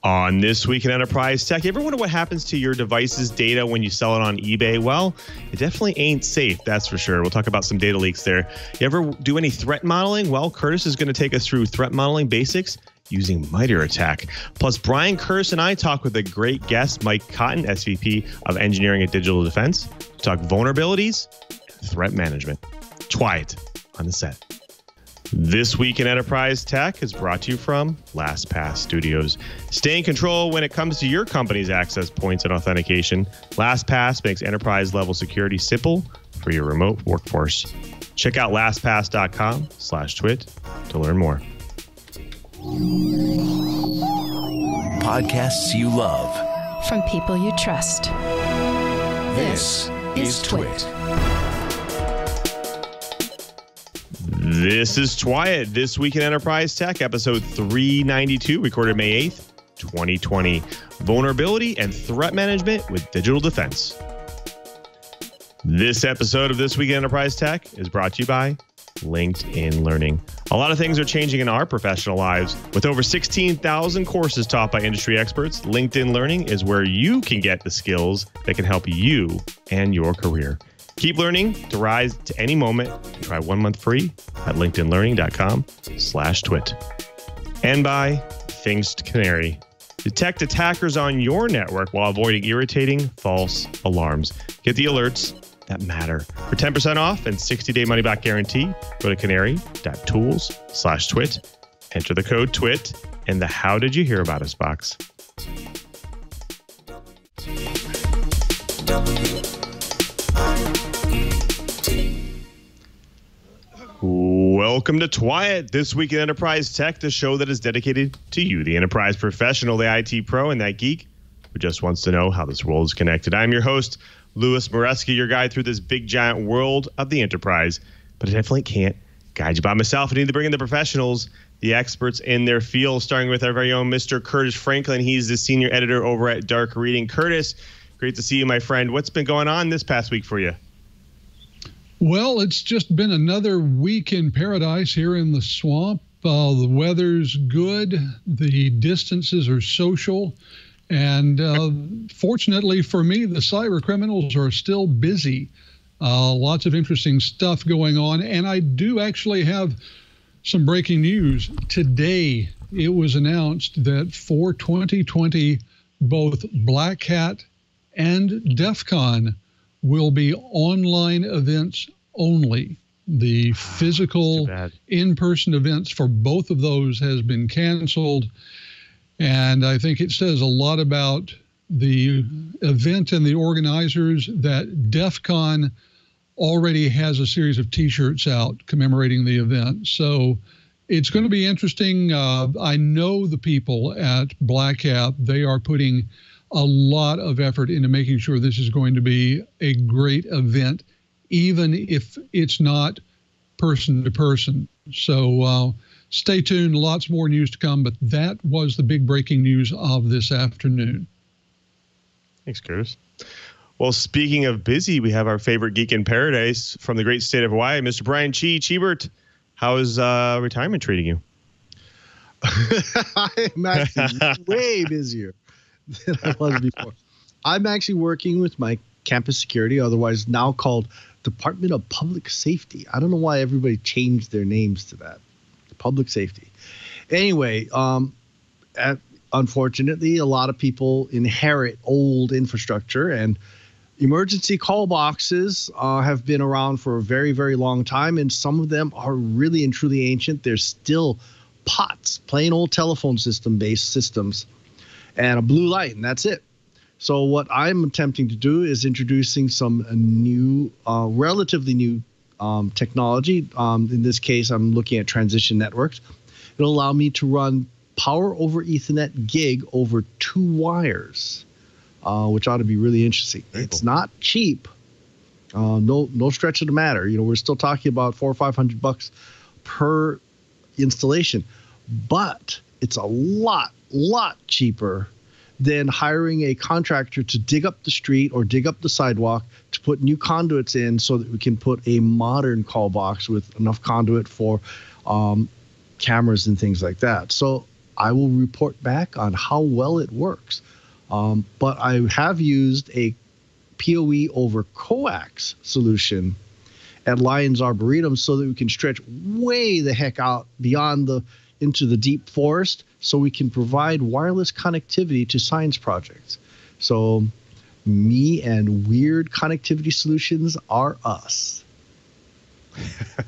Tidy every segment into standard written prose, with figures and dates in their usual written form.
On This Week in Enterprise Tech, you ever wonder what happens to your device's data when you sell it on eBay? Well, it definitely ain't safe, that's for sure. We'll talk about some data leaks there. You ever do any threat modeling? Well, Curtis is going to take us through threat modeling basics using Mitre attack. Plus, Brian Curtis and I talk with a great guest, Mike Cotton, SVP of Engineering at Digital Defense, to talk vulnerabilities and threat management. TWiT on the set. This Week in Enterprise Tech is brought to you from LastPass Studios. Stay in control when it comes to your company's access points and authentication. LastPass makes enterprise-level security simple for your remote workforce. Check out lastpass.com/twit to learn more. Podcasts you love. From people you trust. This is TWiT. This is TWiT, This Week in Enterprise Tech, episode 392, recorded May 8th, 2020. Vulnerability and threat management with digital defense. This episode of This Week in Enterprise Tech is brought to you by LinkedIn Learning. A lot of things are changing in our professional lives. With over 16,000 courses taught by industry experts, LinkedIn Learning is where you can get the skills that can help you and your career. Keep learning to rise to any moment. Try 1 month free at linkedinlearning.com/twit. And by Things Canary. Detect attackers on your network while avoiding irritating false alarms. Get the alerts that matter. For 10% off and 60-day money-back guarantee, go to canary.tools/twit. Enter the code TWIT in the How Did You Hear About Us box. Welcome to TWiT, This Week in Enterprise Tech, the show that is dedicated to you, the enterprise professional, the IT pro, and that geek who just wants to know how this world is connected. I'm your host, Lou MARESCA, your guide through this big, giant world of the enterprise. But I definitely can't guide you by myself. I need to bring in the professionals, the experts in their field, starting with our very own Mr. Curtis Franklin. He's the senior editor over at Dark Reading. Curtis, great to see you, my friend. What's been going on this past week for you? Well, it's just been another week in paradise here in the swamp. The weather's good. The distances are social. And fortunately for me, the cyber criminals are still busy. Lots of interesting stuff going on. And I do actually have some breaking news. Today, it was announced that for 2020, both Black Hat and DEF CON will be online events only. The physical in-person events for both of those has been canceled. And I think it says a lot about the event and the organizers that DEF CON already has a series of T-shirts out commemorating the event. So it's going to be interesting. I know the people at Black Hat, they are putting a lot of effort into making sure this is going to be a great event, even if it's not person to person. So stay tuned, lots more news to come, but that was the big breaking news of this afternoon. Thanks, Curtis. Well, speaking of busy, we have our favorite geek in paradise from the great state of Hawaii, Mr. Brian Chee. Cheebert, how is retirement treating you? I'm actually way busier than I was before. I'm actually working with my campus security, otherwise now called Department of Public Safety. I don't know why everybody changed their names to that. Public safety. Anyway, unfortunately, a lot of people inherit old infrastructure, and emergency call boxes have been around for a very, very long time, and some of them are really and truly ancient. They're still POTS, plain old telephone system-based systems, and a blue light, and that's it. So what I'm attempting to do is introducing some new, relatively new technology. In this case, I'm looking at transition networks. It'll allow me to run power over Ethernet gig over 2 wires, which ought to be really interesting. It's not cheap. No stretch of the matter. You know, we're still talking about $400 or $500 per installation, but it's a lot cheaper than hiring a contractor to dig up the street or dig up the sidewalk to put new conduits in so that we can put a modern call box with enough conduit for cameras and things like that. So I will report back on how well it works. But I have used a PoE over coax solution at Lions Arboretum so that we can stretch way the heck out beyond into the deep forest, so we can provide wireless connectivity to science projects. So me and weird connectivity solutions are us.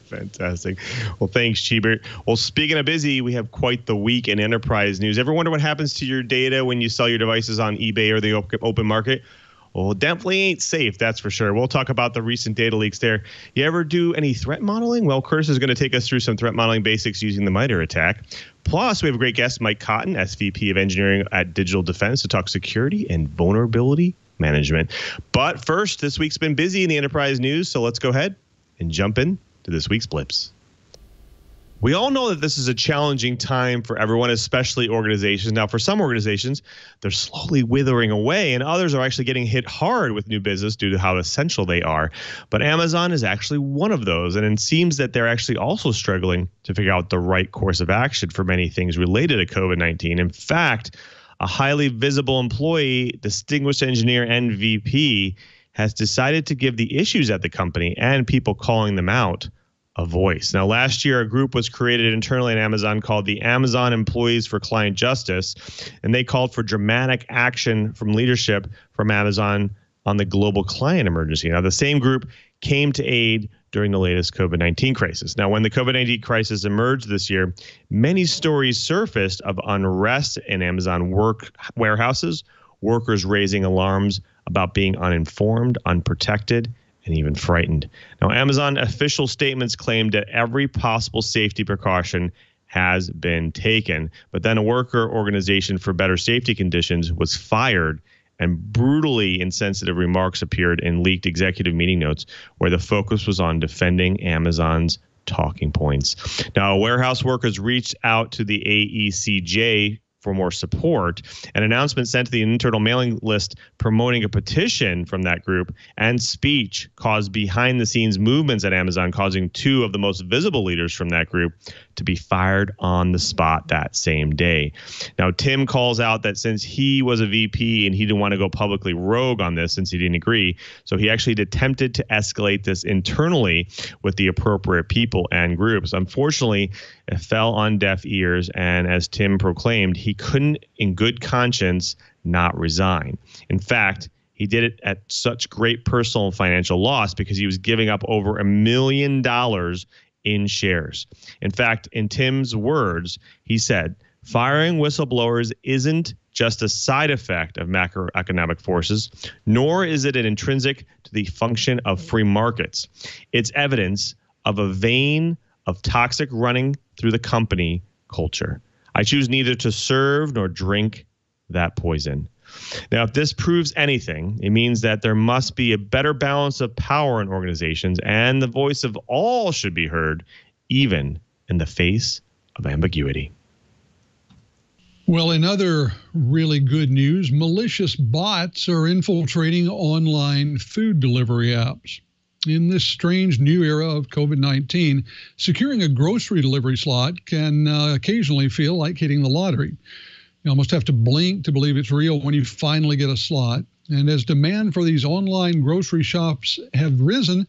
Fantastic. Well, thanks, Chee. Well, speaking of busy, we have quite the week in enterprise news. Ever wonder what happens to your data when you sell your devices on eBay or the open market? Well, it definitely ain't safe, that's for sure. We'll talk about the recent data leaks there. You ever do any threat modeling? Well, Curtis is going to take us through some threat modeling basics using the Mitre attack. Plus, we have a great guest, Mike Cotton, SVP of Engineering at Digital Defense, to talk security and vulnerability management. But first, this week's been busy in the enterprise news, so let's go ahead and jump in to this week's blips. We all know that this is a challenging time for everyone, especially organizations. Now, for some organizations, they're slowly withering away, and others are actually getting hit hard with new business due to how essential they are. But Amazon is actually one of those, and it seems that they're actually also struggling to figure out the right course of action for many things related to COVID-19. In fact, a highly visible employee, distinguished engineer, and VP, has decided to give the issues at the company and people calling them out a voice. Now, last year, a group was created internally at Amazon called the Amazon Employees for Client Justice, and they called for dramatic action from leadership from Amazon on the global client emergency. Now, the same group came to aid during the latest COVID-19 crisis. Now, when the COVID-19 crisis emerged this year, many stories surfaced of unrest in Amazon warehouses, workers raising alarms about being uninformed, unprotected, and even frightened. Now, Amazon official statements claimed that every possible safety precaution has been taken, but then a worker organization for better safety conditions was fired, and brutally insensitive remarks appeared in leaked executive meeting notes where the focus was on defending Amazon's talking points. Now, warehouse workers reached out to the AECJ for more support. An announcement sent to the internal mailing list promoting a petition from that group and speech caused behind-the-scenes movements at Amazon, causing two of the most visible leaders from that group to be fired on the spot that same day. Now, Tim calls out that since he was a VP and he didn't want to go publicly rogue on this since he didn't agree, so he actually attempted to escalate this internally with the appropriate people and groups. Unfortunately, it fell on deaf ears, and as Tim proclaimed, he couldn't, in good conscience, not resign. In fact, he did it at such great personal and financial loss because he was giving up over $1 million in shares. In fact, in Tim's words, he said, "Firing whistleblowers isn't just a side effect of macroeconomic forces, nor is it an intrinsic to the function of free markets. It's evidence of a vein of toxic running through the company culture. I choose neither to serve nor drink that poison." Now, if this proves anything, it means that there must be a better balance of power in organizations, and the voice of all should be heard, even in the face of ambiguity. Well, in other really good news, malicious bots are infiltrating online food delivery apps. In this strange new era of COVID-19, securing a grocery delivery slot can occasionally feel like hitting the lottery. You almost have to blink to believe it's real when you finally get a slot. And as demand for these online grocery shops have risen,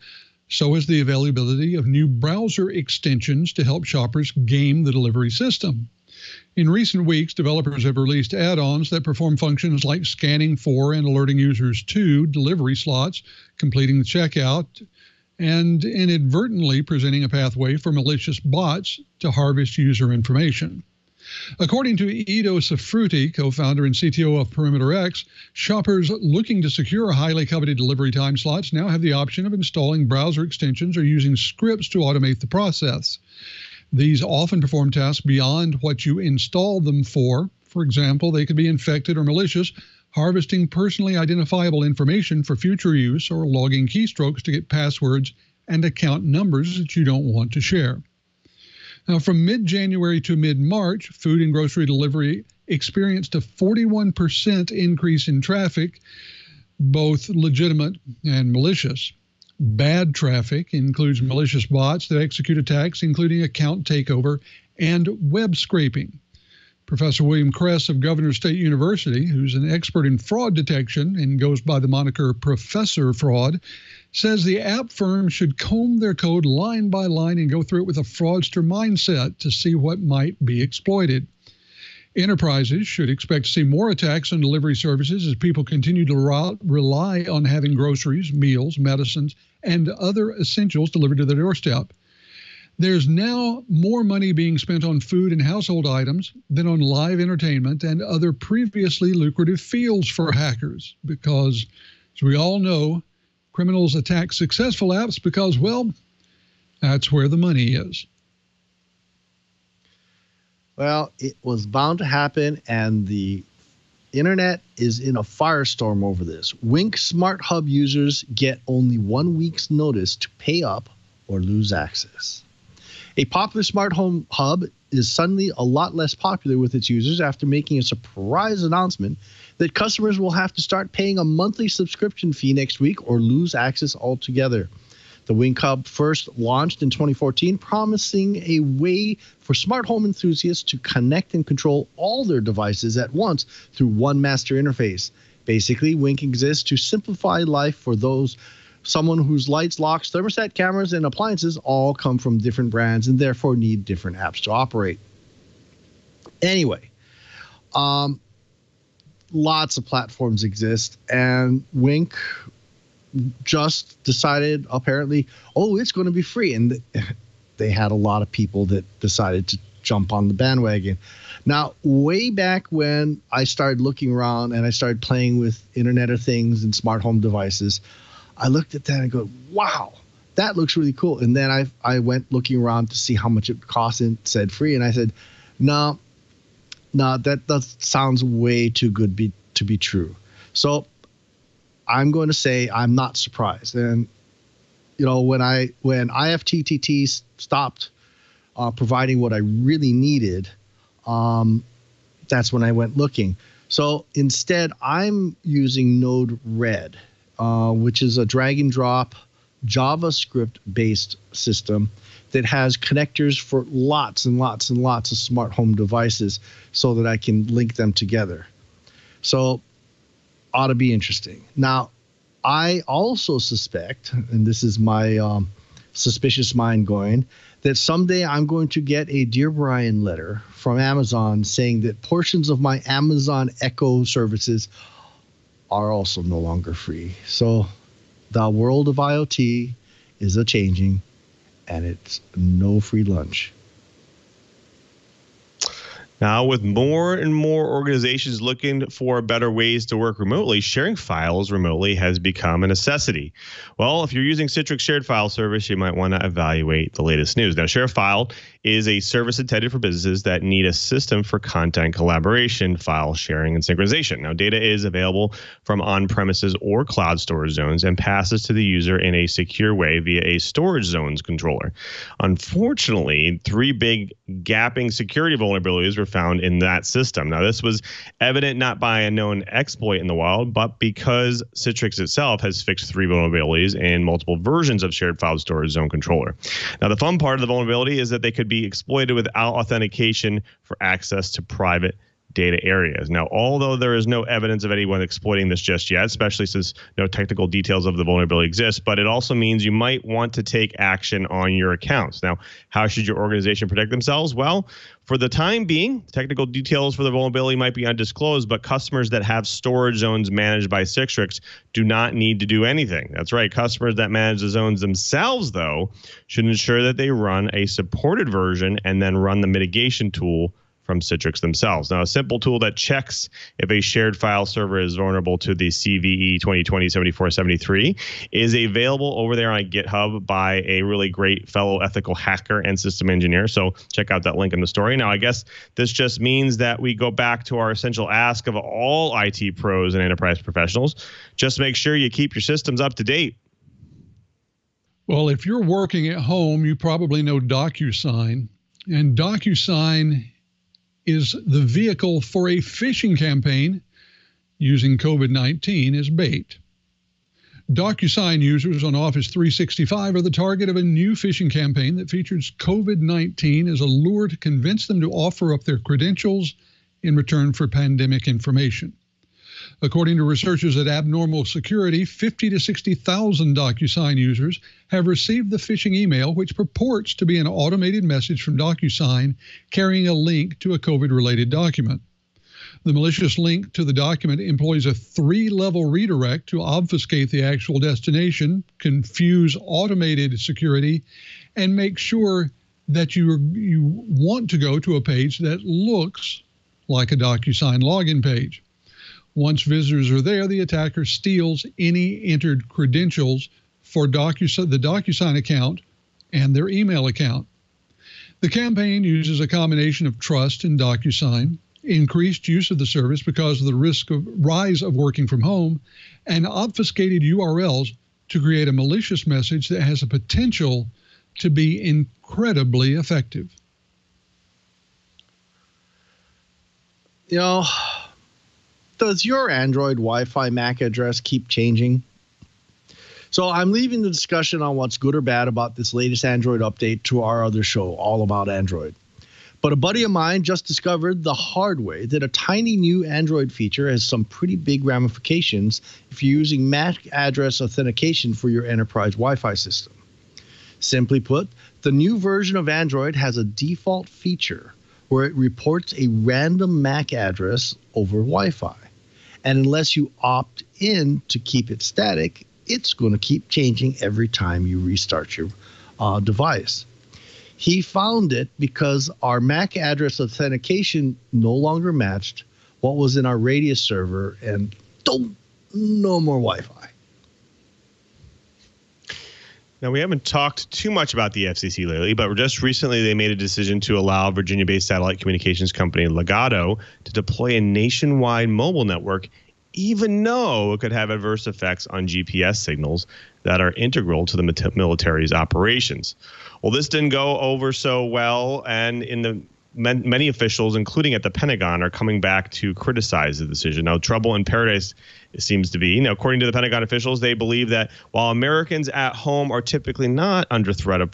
so has the availability of new browser extensions to help shoppers game the delivery system. In recent weeks, developers have released add-ons that perform functions like scanning for and alerting users to delivery slots, completing the checkout, and inadvertently presenting a pathway for malicious bots to harvest user information. According to Ido Safruti, co-founder and CTO of Perimeter X, shoppers looking to secure highly coveted delivery time slots now have the option of installing browser extensions or using scripts to automate the process. These often perform tasks beyond what you installed them for. For example, they could be infected or malicious, harvesting personally identifiable information for future use, or logging keystrokes to get passwords and account numbers that you don't want to share. Now, from mid-January to mid-March, food and grocery delivery experienced a 41% increase in traffic, both legitimate and malicious. Bad traffic includes malicious bots that execute attacks, including account takeover and web scraping. Professor William Kress of Governor State University, who's an expert in fraud detection and goes by the moniker Professor Fraud, says the app firm should comb their code line by line and go through it with a fraudster mindset to see what might be exploited. Enterprises should expect to see more attacks on delivery services as people continue to rely on having groceries, meals, medicines, and other essentials delivered to their doorstep. There's now more money being spent on food and household items than on live entertainment and other previously lucrative fields for hackers because, as we all know, criminals attack successful apps because, well, that's where the money is. Well, it was bound to happen, and the internet is in a firestorm over this. Wink Smart Hub users get only 1 week's notice to pay up or lose access. A popular smart home hub is suddenly a lot less popular with its users after making a surprise announcement that customers will have to start paying a monthly subscription fee next week or lose access altogether. The Wink Hub first launched in 2014, promising a way for smart home enthusiasts to connect and control all their devices at once through one master interface. Basically, Wink exists to simplify life for someone whose lights, locks, thermostat, cameras, and appliances all come from different brands and therefore need different apps to operate. Anyway, lots of platforms exist, and Wink just decided, apparently, it's going to be free. And they had a lot of people that decided to jump on the bandwagon. Now, way back when I started looking around and I started playing with Internet of Things and smart home devices, I looked at that and go, wow, that looks really cool. And then I went looking around to see how much it cost and said free. And I said, no, that sounds way too good to be true. So I'm going to say I'm not surprised. And, when IFTTT stopped providing what I really needed, that's when I went looking. So instead, I'm using Node-RED, which is a drag and drop JavaScript-based system that has connectors for lots and lots and lots of smart home devices so that I can link them together. So ought to be interesting. Now, I also suspect, and this is my suspicious mind going, that someday I'm going to get a Dear Brian letter from Amazon saying that portions of my Amazon Echo services are also no longer free. So the world of IoT is a-changing, and it's no free lunch. Now, with more and more organizations looking for better ways to work remotely, sharing files remotely has become a necessity. Well, if you're using Citrix Shared File Service, you might want to evaluate the latest news. Now, ShareFile is a service intended for businesses that need a system for content collaboration, file sharing, and synchronization. Now, data is available from on-premises or cloud storage zones and passes to the user in a secure way via a storage zones controller. Unfortunately, 3 big gapping security vulnerabilities were found in that system. Now, this was evident not by a known exploit in the wild, but because Citrix itself has fixed 3 vulnerabilities in multiple versions of Shared File Storage Zone Controller. Now, the fun part of the vulnerability is that they could be exploited without authentication for access to private data areas. Now, although there is no evidence of anyone exploiting this just yet, especially since no technical details of the vulnerability exist, but it also means you might want to take action on your accounts. Now, how should your organization protect themselves? Well, for the time being, technical details for the vulnerability might be undisclosed, but customers that have storage zones managed by Citrix do not need to do anything. That's right. Customers that manage the zones themselves, though, should ensure that they run a supported version and then run the mitigation tool from Citrix themselves. Now, a simple tool that checks if a shared file server is vulnerable to the CVE 2020-7473 is available over there on GitHub by a really great fellow ethical hacker and system engineer. So check out that link in the story. Now, I guess this just means that we go back to our essential ask of all IT pros and enterprise professionals. Just make sure you keep your systems up to date. Well, if you're working at home, you probably know DocuSign. And DocuSign is the vehicle for a phishing campaign using COVID-19 as bait. DocuSign users on Office 365 are the target of a new phishing campaign that features COVID-19 as a lure to convince them to offer up their credentials in return for pandemic information. According to researchers at Abnormal Security, 50 to 60,000 DocuSign users have received the phishing email, which purports to be an automated message from DocuSign carrying a link to a COVID-related document. The malicious link to the document employs a 3-level redirect to obfuscate the actual destination, confuse automated security, and make sure that you want to go to a page that looks like a DocuSign login page. Once visitors are there, the attacker steals any entered credentials for the DocuSign account and their email account. The campaign uses a combination of trust in DocuSign, increased use of the service because of the rise of working from home, and obfuscated URLs to create a malicious message that has a potential to be incredibly effective. You know, does your Android Wi-Fi MAC address keep changing? So I'm leaving the discussion on what's good or bad about this latest Android update to our other show, All About Android. But a buddy of mine just discovered the hard way that a tiny new Android feature has some pretty big ramifications if you're using MAC address authentication for your enterprise Wi-Fi system. Simply put, the new version of Android has a default feature where it reports a random MAC address over Wi-Fi. And unless you opt in to keep it static, it's going to keep changing every time you restart your device. He found it because our MAC address authentication no longer matched what was in our Radius server, and no more Wi-Fi. Now, we haven't talked too much about the FCC lately, but just recently they made a decision to allow Virginia-based satellite communications company Ligado to deploy a nationwide mobile network, even though it could have adverse effects on GPS signals that are integral to the military's operations. Well, this didn't go over so well, and many officials, including at the Pentagon, are coming back to criticize the decision. Now, trouble in paradise, it seems to be. Now, according to the Pentagon officials, they believe that while Americans at home are typically not under threat of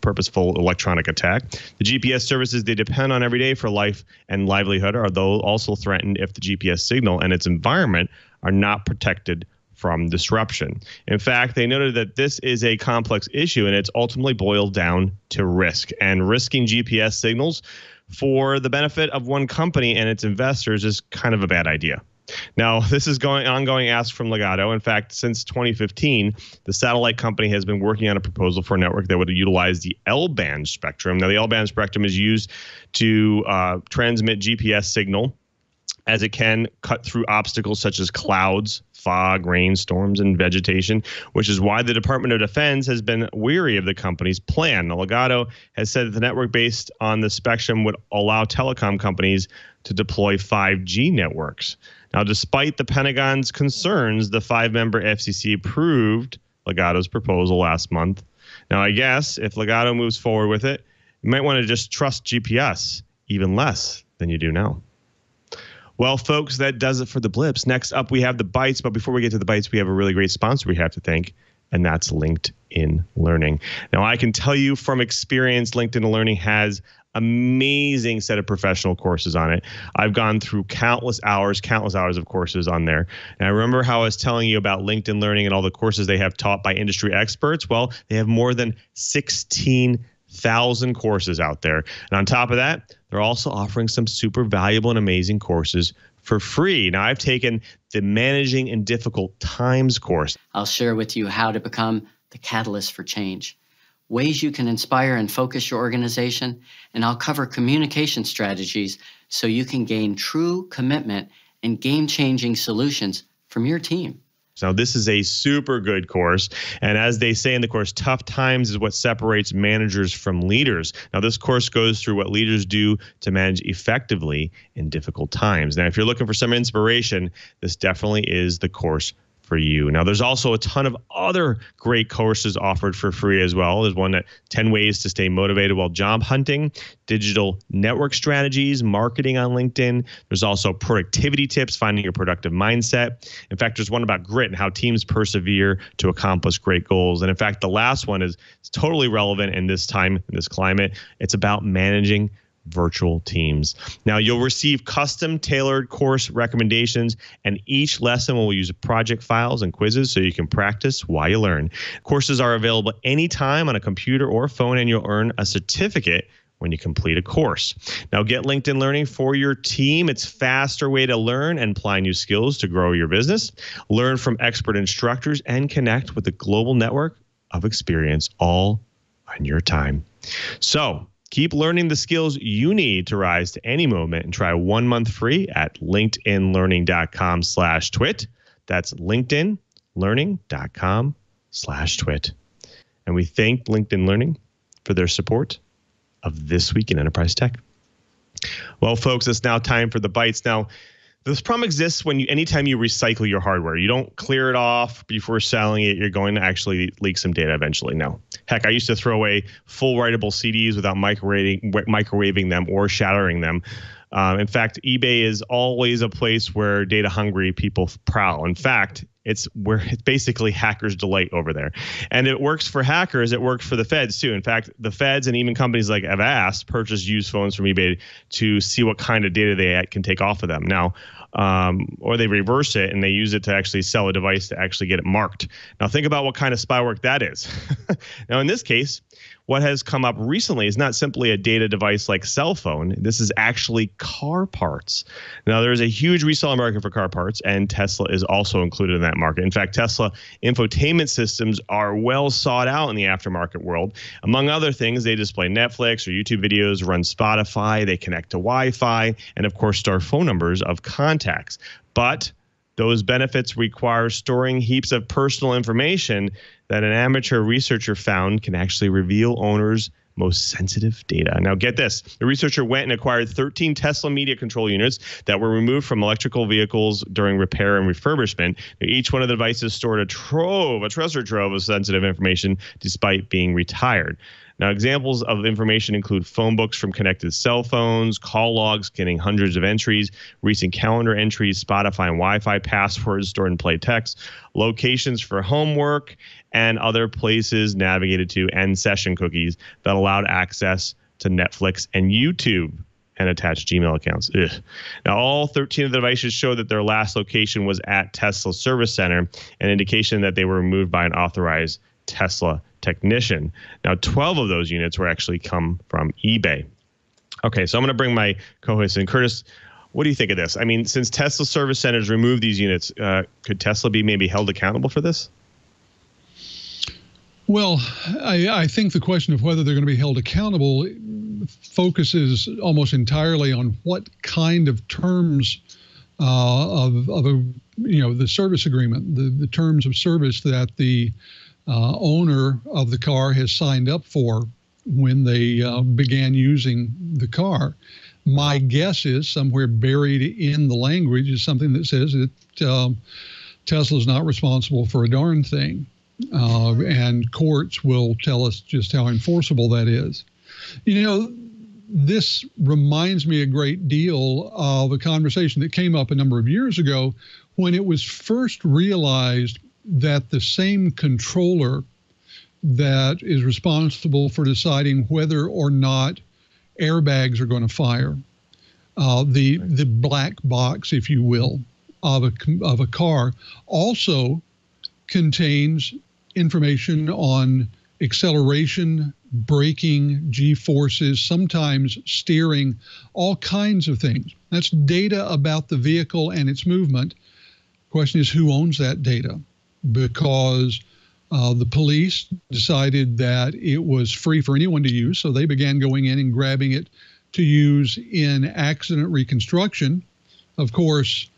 purposeful electronic attack, the GPS services they depend on every day for life and livelihood are those also threatened if the GPS signal and its environment are not protected from disruption. In fact, they noted that this is a complex issue, and it's ultimately boiled down to risk. And risking GPS signals for the benefit of one company and its investors is kind of a bad idea. Now, this is ongoing ask from Ligado. In fact, since 2015, the satellite company has been working on a proposal for a network that would utilize the L-band spectrum. Now, the L-band spectrum is used to transmit GPS signal, as it can cut through obstacles such as clouds, fog, rainstorms, and vegetation, which is why the Department of Defense has been weary of the company's plan. Now, Ligado has said that the network based on the spectrum would allow telecom companies to deploy 5G networks. Now, despite the Pentagon's concerns, the 5-member FCC approved Ligado's proposal last month. Now, I guess if Ligado moves forward with it, you might want to just trust GPS even less than you do now. Well, folks, that does it for the blips. Next up, we have the bites. But before we get to the bites, we have a really great sponsor we have to thank, and that's LinkedIn Learning. Now, I can tell you from experience, LinkedIn Learning has amazing set of professional courses on it. I've gone through countless hours of courses on there. And I remember how I was telling you about LinkedIn Learning and all the courses they have taught by industry experts. Well, they have more than 16,000 courses out there. And on top of that, they're also offering some super valuable and amazing courses for free. Now, I've taken the Managing in Difficult Times course. I'll share with you how to become the catalyst for change, ways you can inspire and focus your organization, and I'll cover communication strategies so you can gain true commitment and game-changing solutions from your team. So this is a super good course. And as they say in the course, tough times is what separates managers from leaders. Now, this course goes through what leaders do to manage effectively in difficult times. Now, if you're looking for some inspiration, this definitely is the course for you. Now, there's also a ton of other great courses offered for free as well. There's one that 10 ways to stay motivated while job hunting, digital network strategies, marketing on LinkedIn. There's also productivity tips, finding your productive mindset. In fact, there's one about grit and how teams persevere to accomplish great goals. And in fact, the last one is totally relevant in this time, in this climate. It's about managing virtual teams. Now, you'll receive custom tailored course recommendations, and each lesson will use project files and quizzes so you can practice while you learn. Courses are available anytime on a computer or phone, and you'll earn a certificate when you complete a course. Now, get LinkedIn Learning for your team. It's a faster way to learn and apply new skills to grow your business. Learn from expert instructors and connect with a global network of experience all on your time. So, keep learning the skills you need to rise to any moment and try 1 month free at linkedinlearning.com/twit. That's linkedinlearning.com/twit. And we thank LinkedIn Learning for their support of This Week in Enterprise Tech. Well, folks, it's now time for the bites. Now, this problem exists when anytime you recycle your hardware. You don't clear it off before selling it. You're going to actually leak some data eventually. No. Heck, I used to throw away full writable CDs without microwaving them or shattering them. In fact, eBay is always a place where data-hungry people prowl. In fact, it's basically hackers' delight over there. And it works for hackers. It works for the feds, too. In fact, the feds and even companies like Avast purchase used phones from eBay to see what kind of data they can take off of them. Now, or they reverse it and they use it to actually sell a device to actually get it marked. Now, think about what kind of spy work that is. Now, in this case, what has come up recently is not simply a data device like cell phone. This is actually car parts. Now, there's a huge reseller market for car parts, and Tesla is also included in that market. In fact, Tesla infotainment systems are well sought out in the aftermarket world. Among other things, they display Netflix or YouTube videos, run Spotify, they connect to Wi-Fi, and of course, store phone numbers of contacts. But those benefits require storing heaps of personal information that an amateur researcher found can actually reveal owners' most sensitive data. Now, get this. The researcher went and acquired 13 Tesla media control units that were removed from electrical vehicles during repair and refurbishment. Each one of the devices stored a treasure trove of sensitive information despite being retired. Now, examples of information include phone books from connected cell phones, call logs containing hundreds of entries, recent calendar entries, Spotify and Wi-Fi passwords stored in plain text, locations for homework, and other places navigated to, and session cookies that allowed access to Netflix and YouTube and attached Gmail accounts. Ugh. Now, all 13 of the devices show that their last location was at Tesla Service Center, an indication that they were removed by an authorized Tesla technician. Now, 12 of those units were actually come from eBay. Okay, so I'm going to bring my co-host in. Curtis, what do you think of this? I mean, since Tesla Service Centers removed these units, could Tesla be maybe held accountable for this? Well, I think the question of whether they're going to be held accountable focuses almost entirely on what kind of terms of the service agreement, the terms of service that the owner of the car has signed up for when they began using the car. My guess is somewhere buried in the language is something that says that Tesla's not responsible for a darn thing. And courts will tell us just how enforceable that is. You know, this reminds me a great deal of a conversation that came up a number of years ago when it was first realized that the same controller that is responsible for deciding whether or not airbags are going to fire, the black box, if you will, of a car, also contains information on acceleration, braking, G-forces, sometimes steering, all kinds of things. That's data about the vehicle and its movement. Question is, who owns that data? Because the police decided that it was free for anyone to use, so they began going in and grabbing it to use in accident reconstruction. Of course,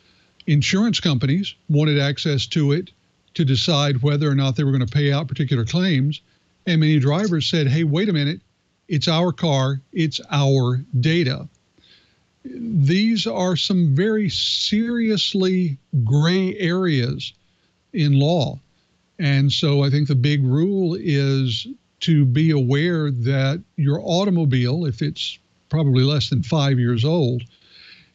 insurance companies wanted access to it to decide whether or not they were going to pay out particular claims. And many drivers said, hey, wait a minute, it's our car, it's our data. These are some very seriously gray areas in law. And so I think the big rule is to be aware that your automobile, if it's probably less than 5 years old,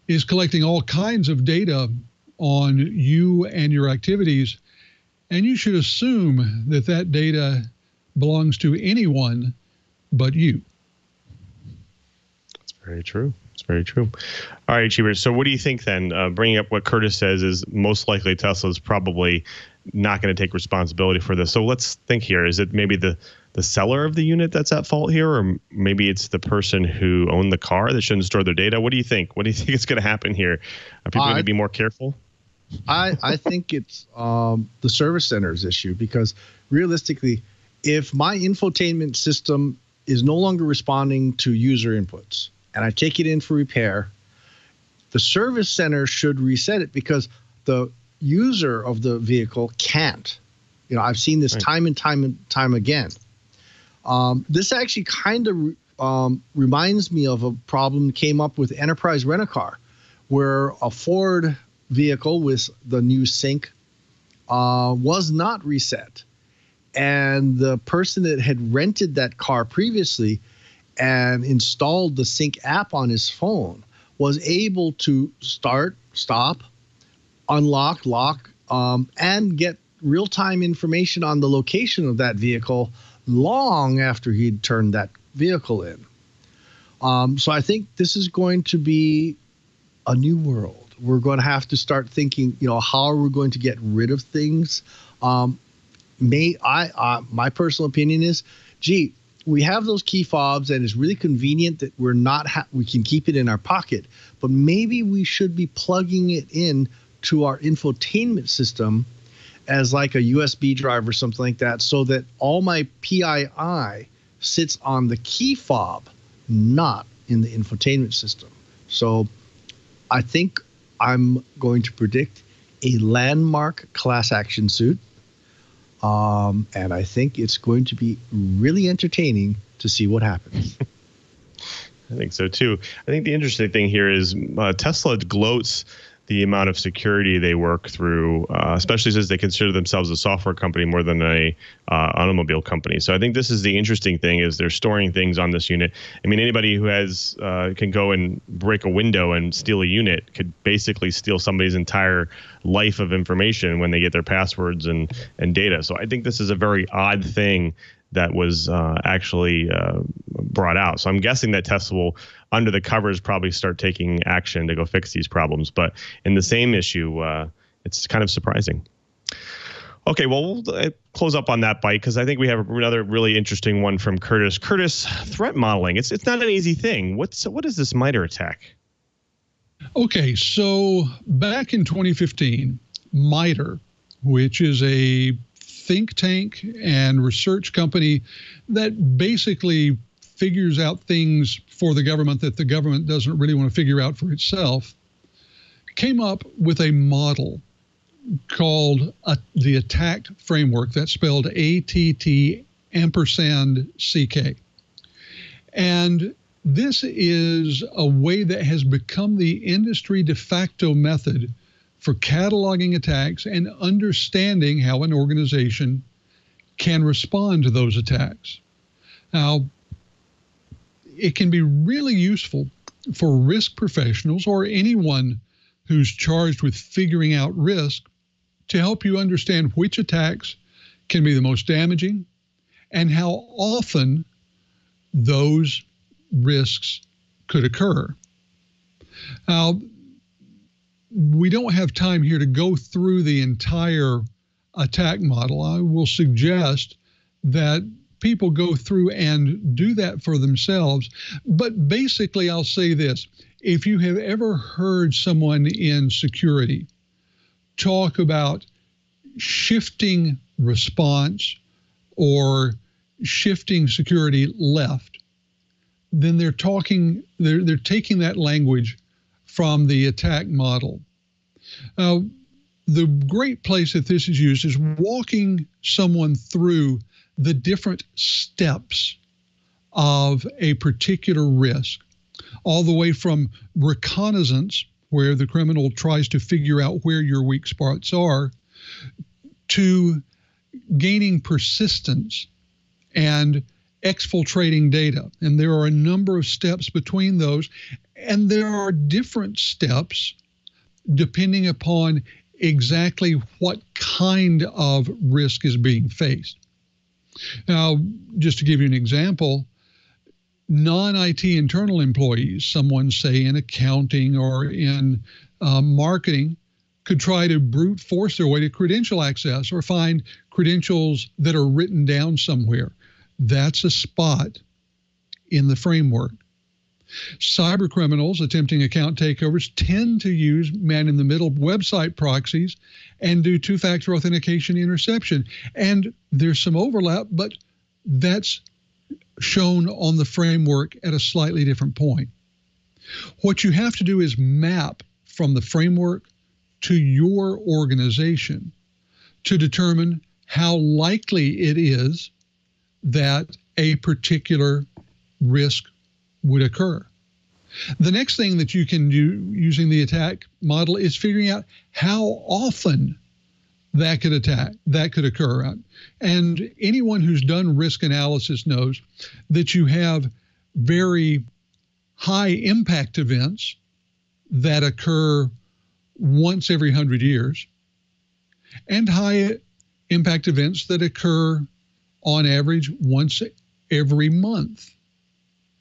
is collecting all kinds of data on you and your activities. And you should assume that that data belongs to anyone but you. That's Very true. It's very true. All right, Chee. So what do you think then? Bringing up what Curtis says is most likely Tesla's probably not going to take responsibility for this. So let's think here. Is it maybe the seller of the unit that's at fault here, or maybe it's the person who owned the car that shouldn't store their data? What do you think? What do you think is going to happen here? Are people going to be more careful? I think it's the service center's issue, because realistically, if my infotainment system is no longer responding to user inputs and I take it in for repair, the service center should reset it, because the user of the vehicle can't. You know, I've seen this time and time again. This actually kind of reminds me of a problem that came up with Enterprise Rent-A-Car, where a Ford vehicle with the new sync was not reset. And the person that had rented that car previously and installed the sync app on his phone was able to start, stop, unlock, lock, and get real-time information on the location of that vehicle long after he'd turned that vehicle in. So I think this is going to be a new world. We're going to have to start thinking, you know, how are we going to get rid of things? My personal opinion is, gee, we have those key fobs and it's really convenient that we're not we can keep it in our pocket, but maybe we should be plugging it in to our infotainment system as like a USB drive or something like that, so that all my PII sits on the key fob, not in the infotainment system. So I think I'm going to predict a landmark class action suit. And I think it's going to be really entertaining to see what happens. I think so too. I think the interesting thing here is Tesla gloats the amount of security they work through, especially since they consider themselves a software company more than a automobile company. So I think this is the interesting thing, is they're storing things on this unit. I mean, anybody who has can go and break a window and steal a unit could basically steal somebody's entire life of information when they get their passwords and data. So I think this is a very odd thing that was actually brought out. So I'm guessing that Tesla will, under the covers, probably start taking action to go fix these problems. But in the same issue, it's kind of surprising. Okay, well, we'll close up on that bite, because I think we have another really interesting one from Curtis. Curtis, threat modeling. It's not an easy thing. What is this Mitre attack? Okay, so back in 2015, Mitre, which is a think tank and research company that basically figures out things for the government that the government doesn't really want to figure out for itself, came up with a model called the attack framework. That's spelled ATT&CK. And this is a way that has become the industry de facto method for cataloging attacks and understanding how an organization can respond to those attacks. Now, it can be really useful for risk professionals or anyone who's charged with figuring out risk to help you understand which attacks can be the most damaging and how often those risks could occur. Now, we don't have time here to go through the entire attack model. I will suggest that people go through and do that for themselves. But basically, I'll say this. If you have ever heard someone in security talk about shifting response or shifting security left, then they're taking that language from the attack model. Now, the great place that this is used is walking someone through the different steps of a particular risk, all the way from reconnaissance, where the criminal tries to figure out where your weak spots are, to gaining persistence and exfiltrating data. And there are a number of steps between those, and there are different steps depending upon exactly what kind of risk is being faced. Now, just to give you an example, non-IT internal employees, someone say in accounting or in marketing, could try to brute force their way to credential access or find credentials that are written down somewhere. That's a spot in the framework. Cyber criminals attempting account takeovers tend to use man-in-the-middle website proxies and do two-factor authentication interception. And there's some overlap, but that's shown on the framework at a slightly different point. What you have to do is map from the framework to your organization to determine how likely it is that a particular risk would occur. The next thing that you can do using the attack model is figuring out how often that could occur. And anyone who's done risk analysis knows that you have very high impact events that occur once every 100 years and high impact events that occur on average once every month.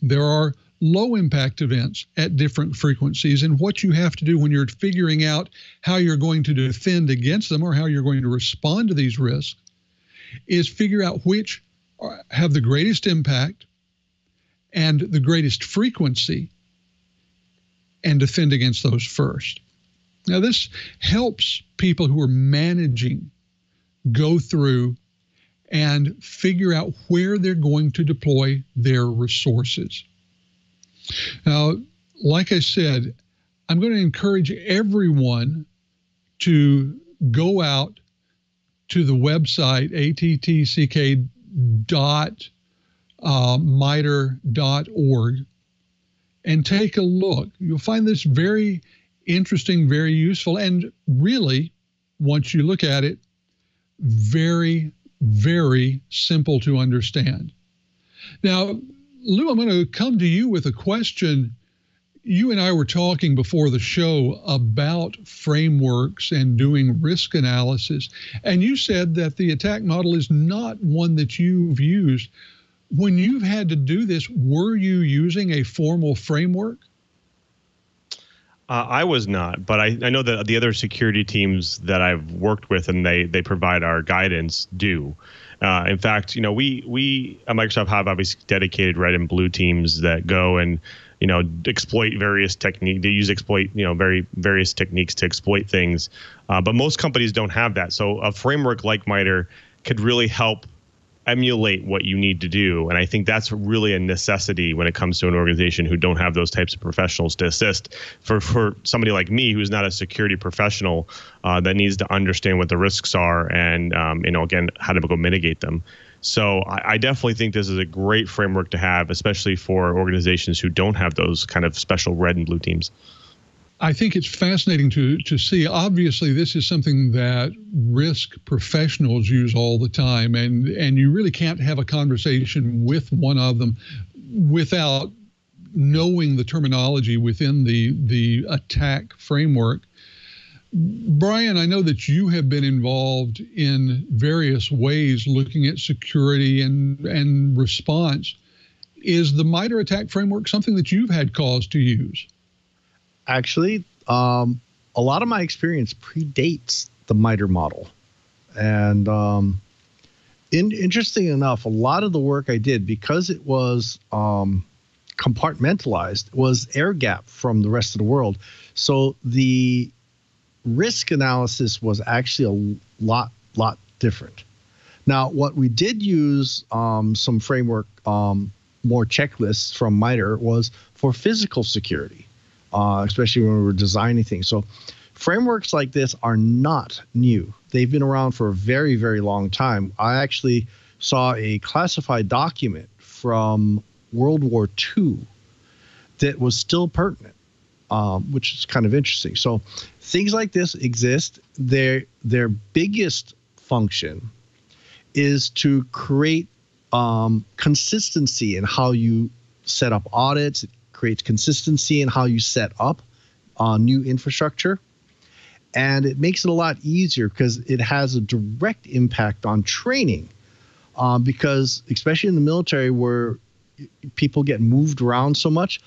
There are low impact events at different frequencies, and what you have to do when you're figuring out how you're going to defend against them or how you're going to respond to these risks is figure out which have the greatest impact and the greatest frequency and defend against those first. Now, this helps people who are managing go through and figure out where they're going to deploy their resources. Now, like I said, I'm going to encourage everyone to go out to the website attck.mitre.org and take a look. You'll find this very interesting, very useful, and really, once you look at it, very, very simple to understand. Now, Lou, I'm going to come to you with a question. You and I were talking before the show about frameworks and doing risk analysis, and you said that the attack model is not one that you've used. When you've had to do this, were you using a formal framework? I was not, but I know that the other security teams that I've worked with and they provide our guidance do. In fact, we at Microsoft have obviously dedicated red and blue teams that go and, exploit various techniques. They use various techniques to exploit things. But most companies don't have that. So a framework like Mitre could really help emulate what you need to do. And I think that's really a necessity when it comes to an organization who don't have those types of professionals to assist. For somebody like me, who's not a security professional, that needs to understand what the risks are and, again, how to go mitigate them. So I definitely think this is a great framework to have, especially for organizations who don't have those kind of special red and blue teams. I think it's fascinating to see. Obviously, this is something that risk professionals use all the time, and you really can't have a conversation with one of them without knowing the terminology within the attack framework. Brian, I know that you have been involved in various ways looking at security and response. Is the Mitre attack framework something that you've had cause to use? Actually, a lot of my experience predates the Mitre model. And interesting enough, a lot of the work I did, because it was compartmentalized, was air gap from the rest of the world. So the risk analysis was actually a lot different. Now, what we did use some framework, more checklists from Mitre, was for physical security. Especially when we were designing things. So frameworks like this are not new. They've been around for a very, very long time. I actually saw a classified document from World War II that was still pertinent, which is kind of interesting. So things like this exist. Their biggest function is to create consistency in how you set up audits. It creates consistency in how you set up new infrastructure. And it makes it a lot easier because it has a direct impact on training. Because especially in the military, where people get moved around so much.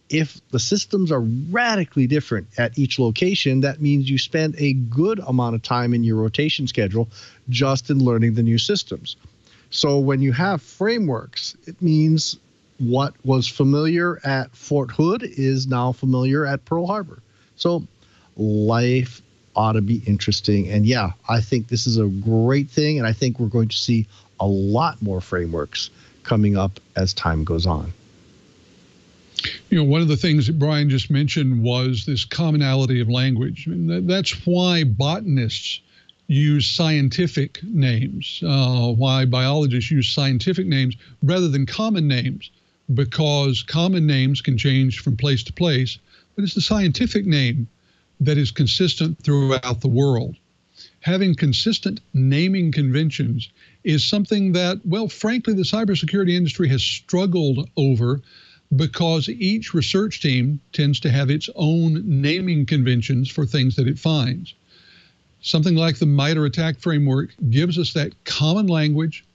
If the systems are radically different at each location, that means you spend a good amount of time in your rotation schedule just in learning the new systems. So when you have frameworks, it means what was familiar at Fort Hood is now familiar at Pearl Harbor. So life ought to be interesting. And yeah, I think this is a great thing. And I think we're going to see a lot more frameworks coming up as time goes on. You know, one of the things that Brian just mentioned was this commonality of language. I mean, that's why botanists use scientific names, why biologists use scientific names rather than common names, because common names can change from place to place, but it's the scientific name that is consistent throughout the world. Having consistent naming conventions is something that, well, frankly, the cybersecurity industry has struggled over, because each research team tends to have its own naming conventions for things that it finds. Something like the Mitre attack framework gives us that common language,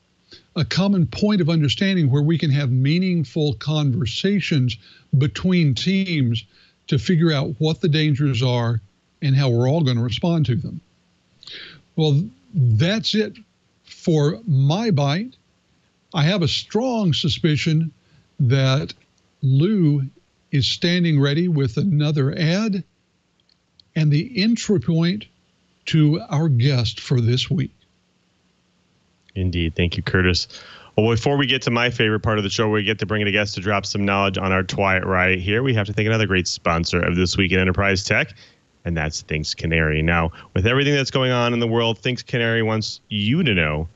a common point of understanding where we can have meaningful conversations between teams to figure out what the dangers are and how we're all going to respond to them. Well, that's it for my bite. I have a strong suspicion that Lou is standing ready with another ad and the entry point to our guest for this week. Indeed. Thank you, Curtis. Well, before we get to my favorite part of the show, where we get to bring in a guest to drop some knowledge on our TWiT right here, we have to thank another great sponsor of This Week in Enterprise Tech, and that's Thinks Canary. Now, with everything that's going on in the world, Thinks Canary wants you to know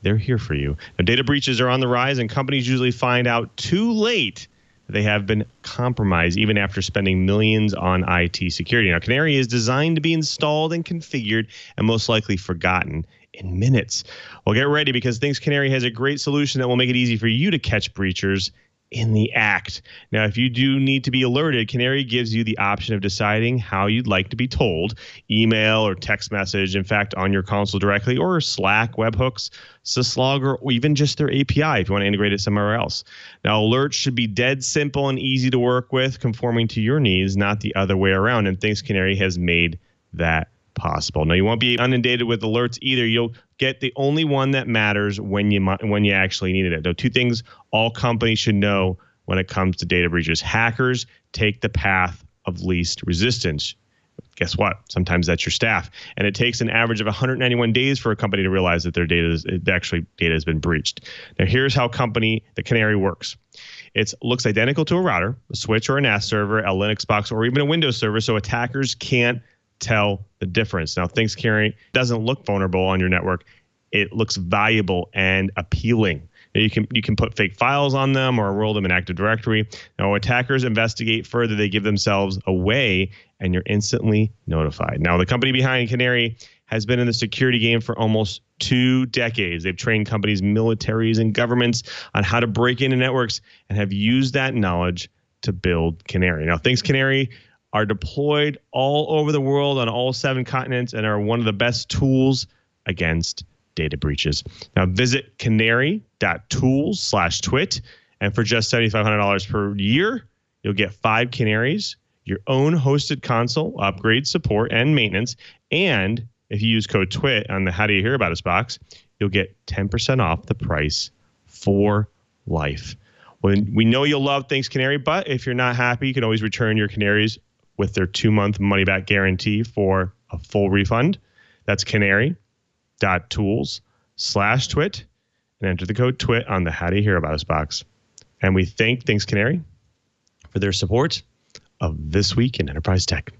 they're here for you. Now, data breaches are on the rise, and companies usually find out too late they have been compromised, even after spending millions on IT security. Now, Canary is designed to be installed and configured and most likely forgotten in minutes. Well, get ready, because Thinks Canary has a great solution that will make it easy for you to catch breachers in the act. Now, if you do need to be alerted, Canary gives you the option of deciding how you'd like to be told: email or text message, in fact, on your console directly, or Slack, webhooks, syslog, or even just their API if you want to integrate it somewhere else. Now, alerts should be dead simple and easy to work with, conforming to your needs, not the other way around. And Thinks Canary has made that possible. Now, you won't be inundated with alerts either. You'll get the only one that matters when you actually needed it. Now, two things all companies should know when it comes to data breaches: hackers take the path of least resistance. Guess what? Sometimes that's your staff, and it takes an average of 191 days for a company to realize that their data has been breached. Now, here's how the Canary works. It looks identical to a router, a switch, or a NAS server, a Linux box, or even a Windows server, so attackers can't tell the difference. Now, Thinks Canary doesn't look vulnerable on your network. It looks valuable and appealing. Now, you can put fake files on them or enroll them in Active Directory. Now, attackers investigate further, they give themselves away, and you're instantly notified. Now, the company behind Canary has been in the security game for almost 2 decades. They've trained companies, militaries, and governments on how to break into networks and have used that knowledge to build Canary. Now, Thinks Canary are deployed all over the world on all 7 continents and are one of the best tools against data breaches. Now, visit canary.tools/twit, and for just $7,500 per year, you'll get 5 Canaries, your own hosted console, upgrade, support, and maintenance. And if you use code TWiT on the How Do You Hear About Us box, you'll get 10% off the price for life. Well, we know you'll love Thinks Canary, but if you're not happy, you can always return your Canaries with their 2-month money-back guarantee for a full refund. That's canary.tools/twit, and enter the code TWiT on the How Do You Hear About Us box. And we thank Thinks Canary for their support of This Week in Enterprise Tech.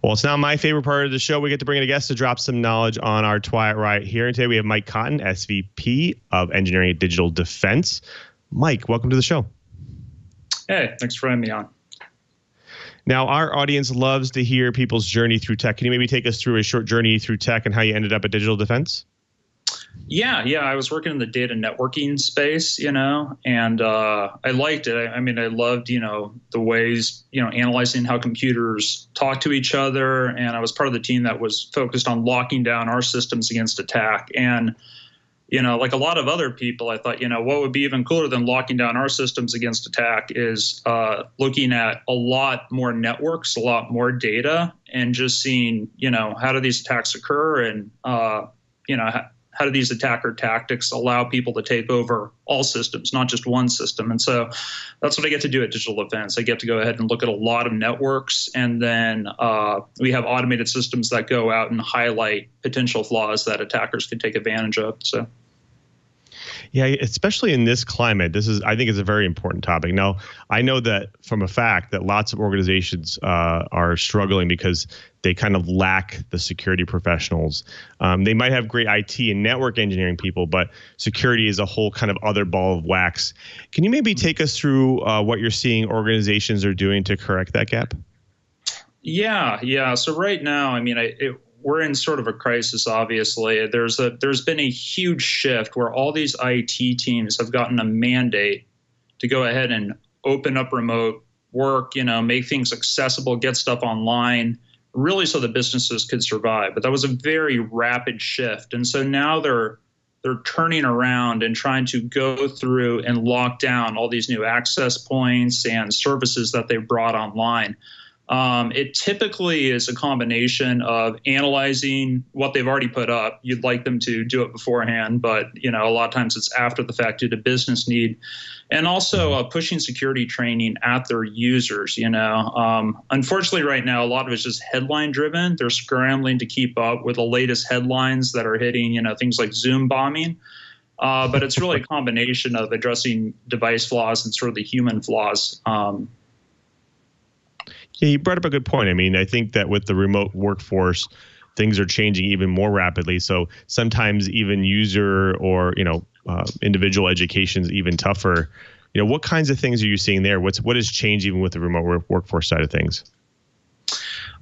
Well, it's now my favorite part of the show. We get to bring in a guest to drop some knowledge on our TWiT right here. And today we have Mike Cotton, SVP of Engineering at Digital Defense. Mike, welcome to the show. Hey, thanks for having me on. Now, our audience loves to hear people's journey through tech. Can you maybe take us through a short journey through tech and how you ended up at Digital Defense? Yeah. I was working in the data networking space, and I liked it. I mean, I loved, the ways, analyzing how computers talk to each other. And I was part of the team that was focused on locking down our systems against attack. And like a lot of other people, I thought, what would be even cooler than locking down our systems against attack is looking at a lot more networks, a lot more data, and just seeing, how do these attacks occur, and, how do these attacker tactics allow people to take over all systems, not just one system? And so that's what I get to do at Digital Defense. I get to go ahead and look at a lot of networks, and then we have automated systems that go out and highlight potential flaws that attackers can take advantage of. So. Yeah, especially in this climate, I think it's a very important topic. Now, I know that from a fact that lots of organizations are struggling because they kind of lack the security professionals. They might have great IT and network engineering people, but security is a whole kind of other ball of wax. Can you maybe take us through what you're seeing organizations are doing to correct that gap? Yeah. So right now, we're in sort of a crisis, obviously. There's been a huge shift where all these IT teams have gotten a mandate to go ahead and open up remote work, make things accessible, get stuff online, really so the businesses could survive. But that was a very rapid shift. And so now they're turning around and trying to go through and lock down all these new access points and services that they brought online. It typically is a combination of analyzing what they've already put up. You'd like them to do it beforehand, but a lot of times it's after the fact due to business need, and also pushing security training at their users. Unfortunately, right now a lot of it's just headline driven. They're scrambling to keep up with the latest headlines that are hitting, things like Zoom bombing. But it's really a combination of addressing device flaws and sort of the human flaws. Yeah, you brought up a good point. I think that with the remote workforce, things are changing even more rapidly. So sometimes even user or individual education is even tougher. What kinds of things are you seeing there? What has changed even with the remote workforce side of things?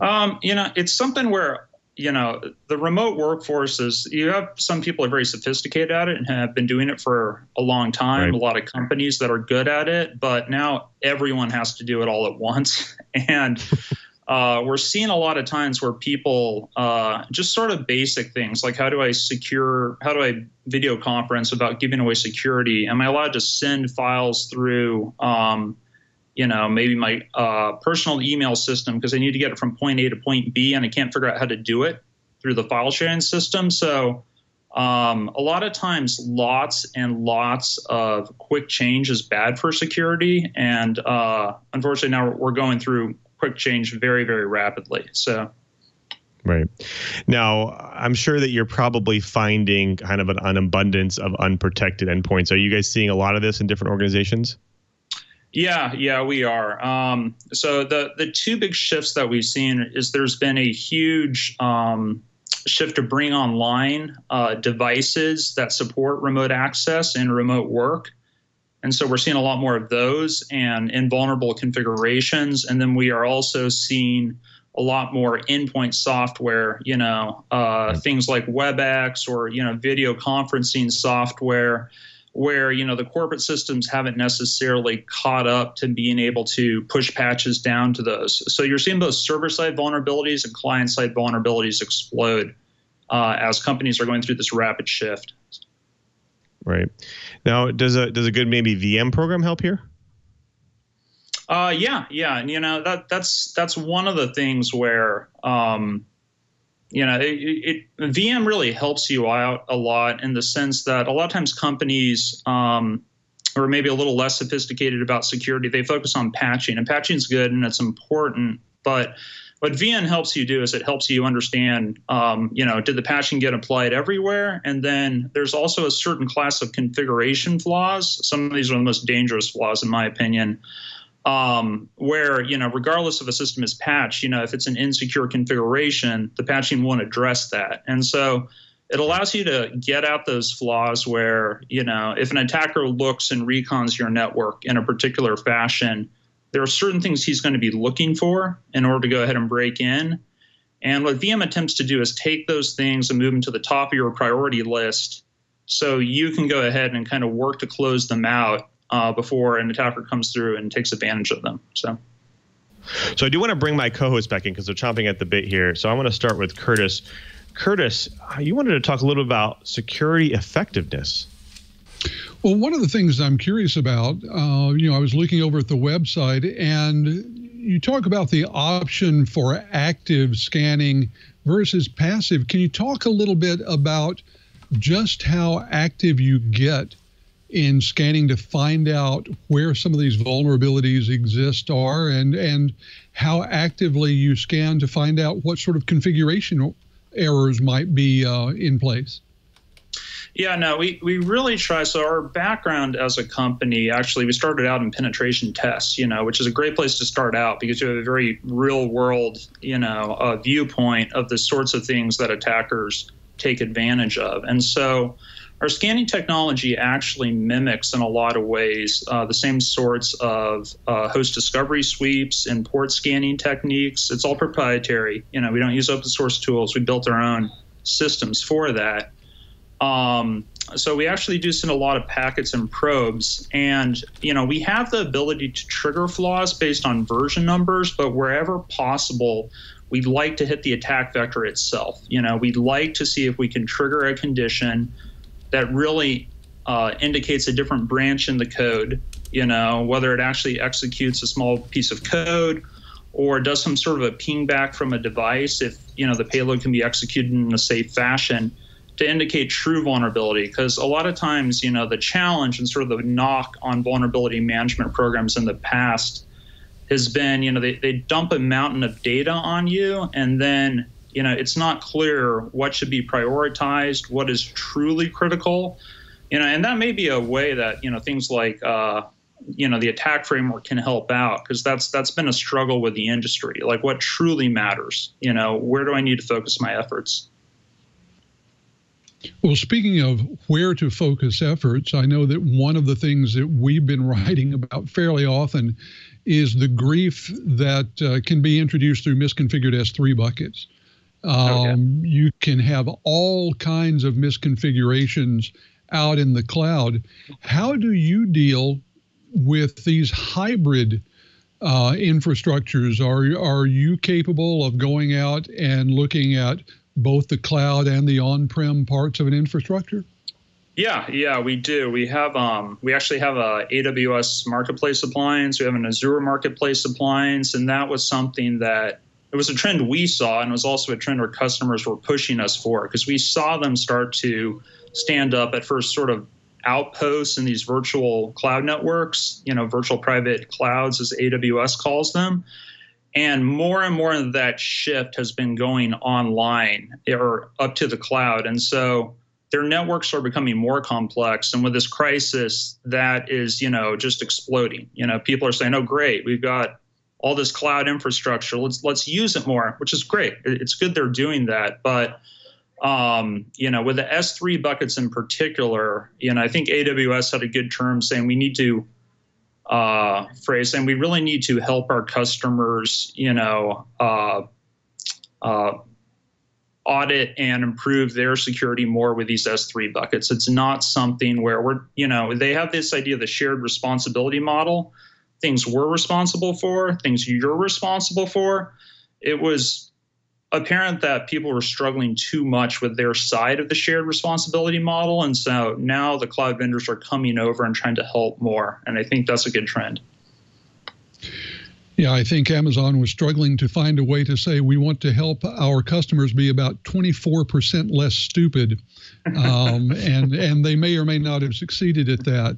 It's something where the remote workforce is, you have some people are very sophisticated at it and have been doing it for a long time. Right. A lot of companies that are good at it, but now everyone has to do it all at once. And we're seeing a lot of times where people just sort of basic things like how do I video conference without giving away security? Am I allowed to send files through maybe my personal email system because I need to get it from point A to point B and I can't figure out how to do it through the file sharing system. So a lot of times lots and lots of quick change is bad for security. And unfortunately now we're going through quick change very, very rapidly. So. Right. Now, I'm sure that you're probably finding kind of an abundance of unprotected endpoints. Are you guys seeing a lot of this in different organizations? Yeah, we are. So the two big shifts that we've seen is there's been a huge shift to bring online devices that support remote access and remote work. And so we're seeing a lot more of those and invulnerable configurations. And then we are also seeing a lot more endpoint software, things like WebEx or, video conferencing software, where the corporate systems haven't necessarily caught up to being able to push patches down to those. So you're seeing both server-side vulnerabilities and client-side vulnerabilities explode as companies are going through this rapid shift. Right. Now, does a good maybe VM program help here? Yeah, and that's one of the things where VM really helps you out a lot in the sense that a lot of times companies are maybe a little less sophisticated about security. They focus on patching, and patching is good and it's important. But what VM helps you do is it helps you understand, did the patching get applied everywhere? And then there's also a certain class of configuration flaws. Some of these are the most dangerous flaws, in my opinion. Where, regardless if a system is patched, if it's an insecure configuration, the patching won't address that. And so it allows you to get out those flaws where, if an attacker looks and recons your network in a particular fashion, there are certain things he's going to be looking for in order to go ahead and break in. And what VM attempts to do is take those things and move them to the top of your priority list so you can go ahead and kind of work to close them out before an attacker comes through and takes advantage of them. So I do want to bring my co-host back in because they're chomping at the bit here. So I want to start with Curtis. Curtis, you wanted to talk a little about security effectiveness. Well, one of the things I'm curious about, I was looking over at the website, and you talk about the option for active scanning versus passive. Can you talk a little bit about just how active you get in scanning to find out where some of these vulnerabilities exist and how actively you scan to find out what sort of configuration errors might be in place? Yeah, no, we really try. So our background as a company, actually, we started out in penetration tests, which is a great place to start out because you have a very real world, viewpoint of the sorts of things that attackers take advantage of. And so our scanning technology actually mimics in a lot of ways the same sorts of host discovery sweeps and port scanning techniques. It's all proprietary. We don't use open source tools. We built our own systems for that. So we actually do send a lot of packets and probes, and we have the ability to trigger flaws based on version numbers, but wherever possible, we'd like to hit the attack vector itself. We'd like to see if we can trigger a condition that really indicates a different branch in the code, whether it actually executes a small piece of code or does some sort of a ping back from a device if the payload can be executed in a safe fashion, to indicate true vulnerability. Because a lot of times, the challenge and sort of the knock on vulnerability management programs in the past has been, they dump a mountain of data on you, and then, it's not clear what should be prioritized, what is truly critical, and that may be a way that, things like, the attack framework can help out, because that's been a struggle with the industry. Like, what truly matters? Where do I need to focus my efforts? Well, speaking of where to focus efforts, I know that one of the things that we've been writing about fairly often is the grief that can be introduced through misconfigured S3 buckets. You can have all kinds of misconfigurations out in the cloud. How do you deal with these hybrid infrastructures? Are you capable of going out and looking at both the cloud and the on-prem parts of an infrastructure? Yeah, we do. We have we actually have a AWS marketplace appliance. We have an Azure marketplace appliance, and that was something that it was a trend we saw, and it was also a trend where customers were pushing us for, because we saw them start to stand up at first sort of outposts in these virtual cloud networks, virtual private clouds as AWS calls them. And more of that shift has been going online or up to the cloud. And so their networks are becoming more complex. And with this crisis, that is, just exploding. People are saying, oh, great, we've got all this cloud infrastructure. Let's use it more, which is great. It's good they're doing that. But, with the S3 buckets in particular, I think AWS had a good term saying we need to phrase, and we really need to help our customers, audit and improve their security more with these S3 buckets. It's not something where they have this idea of the shared responsibility model, things we're responsible for, things you're responsible for. It was apparent that people were struggling too much with their side of the shared responsibility model. And so now the cloud vendors are coming over and trying to help more. And I think that's a good trend. Yeah, I think Amazon was struggling to find a way to say we want to help our customers be about 24% less stupid. And they may or may not have succeeded at that.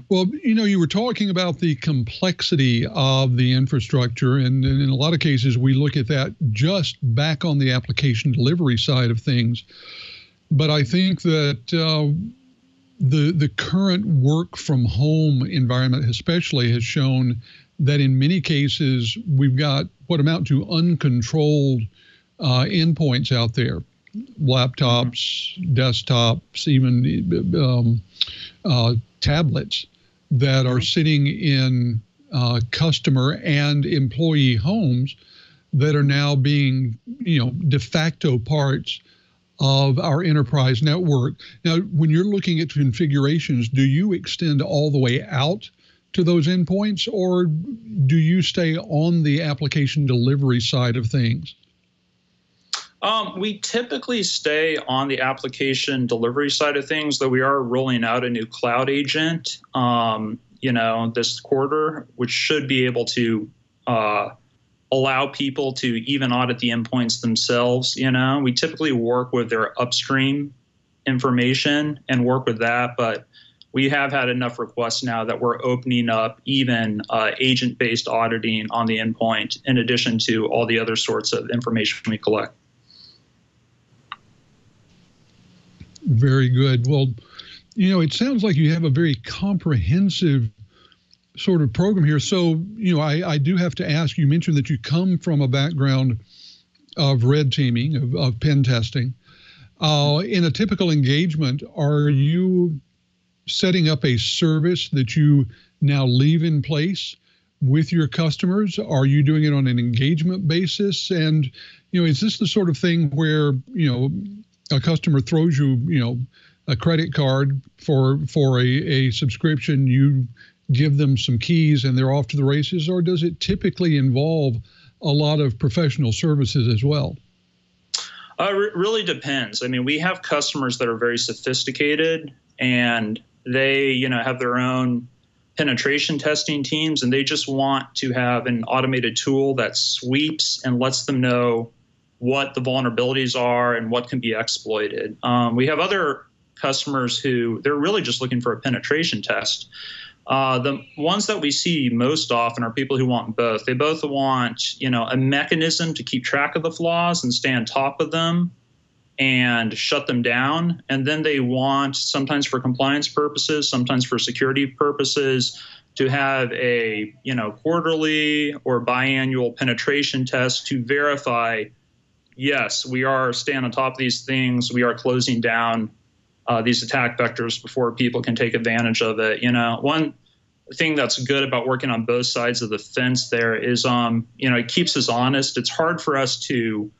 Well, you were talking about the complexity of the infrastructure, and in a lot of cases, we look at that just back on the application delivery side of things. But I think that the current work from home environment especially has shown that in many cases, we've got what amount to uncontrolled endpoints out there, laptops, desktops, even tablets that are sitting in customer and employee homes that are now being, de facto parts of our enterprise network. Now, when you're looking at configurations, do you extend all the way out to those endpoints, or do you stay on the application delivery side of things? We typically stay on the application delivery side of things, though we are rolling out a new cloud agent, this quarter, which should be able to allow people to even audit the endpoints themselves. We typically work with their upstream information and work with that, but we have had enough requests now that we're opening up even agent-based auditing on the endpoint, in addition to all the other sorts of information we collect. Very good. Well, it sounds like you have a very comprehensive sort of program here. So, I do have to ask, you mentioned that you come from a background of red teaming, of pen testing. In a typical engagement, are you setting up a service that you now leave in place with your customers? Are you doing it on an engagement basis? And, is this the sort of thing where, a customer throws you, a credit card for a subscription, you give them some keys and they're off to the races? Or does it typically involve a lot of professional services as well? It really depends. I mean, we have customers that are very sophisticated and they, have their own penetration testing teams, and they just want to have an automated tool that sweeps and lets them know what the vulnerabilities are and what can be exploited. We have other customers who they're really just looking for a penetration test. The ones that we see most often are people who want both. They both want, a mechanism to keep track of the flaws and stay on top of them and shut them down. And then they want, sometimes for compliance purposes, sometimes for security purposes, to have a, quarterly or biannual penetration test to verify, yes, we are staying on top of these things. We are closing down these attack vectors before people can take advantage of it. One thing that's good about working on both sides of the fence there is, it keeps us honest. It's hard for us to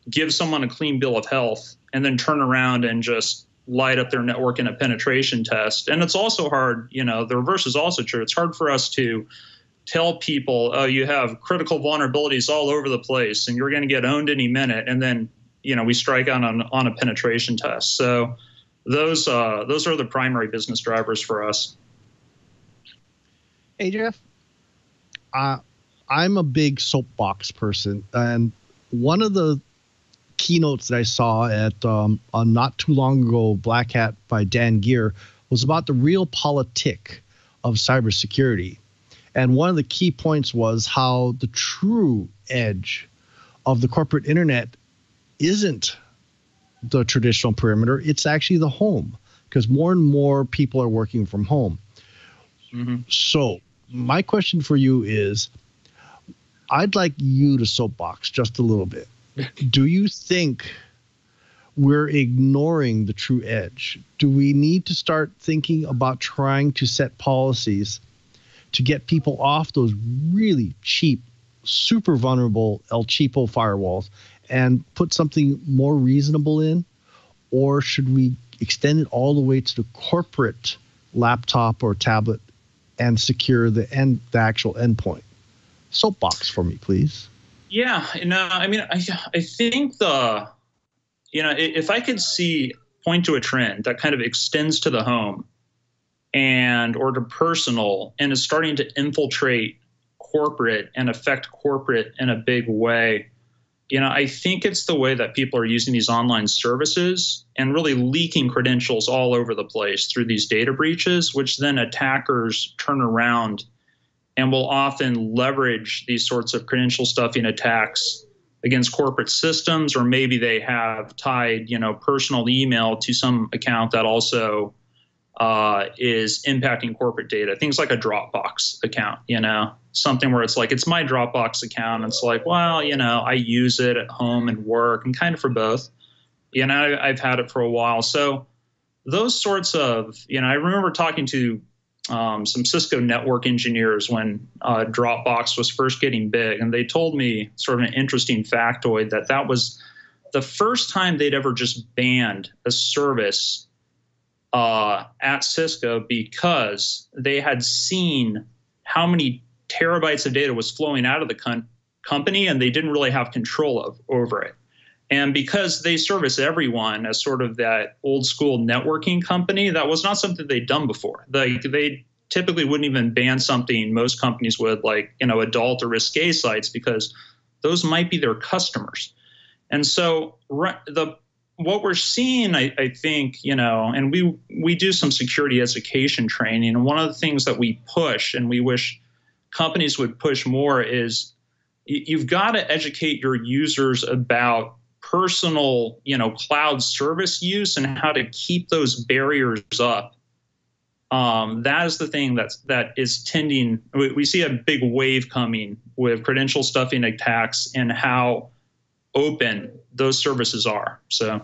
give someone a clean bill of health and then turn around and just light up their network in a penetration test. And it's also hard, the reverse is also true. It's hard for us to tell people, oh, you have critical vulnerabilities all over the place and you're going to get owned any minute. And then, we strike out on a penetration test. So those are the primary business drivers for us. Hey, Jeff, I'm a big soapbox person. And one of the keynotes that I saw at not too long ago, Black Hat by Dan Geer, was about the real politic of cybersecurity. And one of the key points was how the true edge of the corporate internet isn't the traditional perimeter. It's actually the home, because more and more people are working from home. Mm-hmm. So my question for you is, I'd like you to soapbox just a little bit. Do you think we're ignoring the true edge? Do we need to start thinking about trying to set policies to get people off those really cheap, super vulnerable El Cheapo firewalls and put something more reasonable in? Or should we extend it all the way to the corporate laptop or tablet and secure the actual endpoint? Soapbox for me, please. Yeah, I think if I could point to a trend that kind of extends to the home or to personal and is starting to infiltrate corporate and affect corporate in a big way, I think it's the way that people are using these online services and really leaking credentials all over the place through these data breaches, which then attackers turn around and will often leverage these sorts of credential stuffing attacks against corporate systems, or maybe they have tied, personal email to some account that also is impacting corporate data. Things like a Dropbox account, something where it's like, it's my Dropbox account. It's like, well, I use it at home and work and kind of for both. I've had it for a while. So those sorts of, I remember talking to some Cisco network engineers when Dropbox was first getting big, and they told me sort of an interesting factoid that was the first time they'd ever just banned a service at Cisco because they had seen how many terabytes of data was flowing out of the company, and they didn't really have control over it. And because they service everyone as sort of that old school networking company, that was not something they'd done before. They typically wouldn't even ban something most companies would, like, adult or risque sites, because those might be their customers. And so what we're seeing, I think, and we do some security education training. And one of the things that we push, and we wish companies would push more, is you've got to educate your users about personal, cloud service use and how to keep those barriers up. That is the thing that is tending. We see a big wave coming with credential stuffing attacks and how open those services are. So,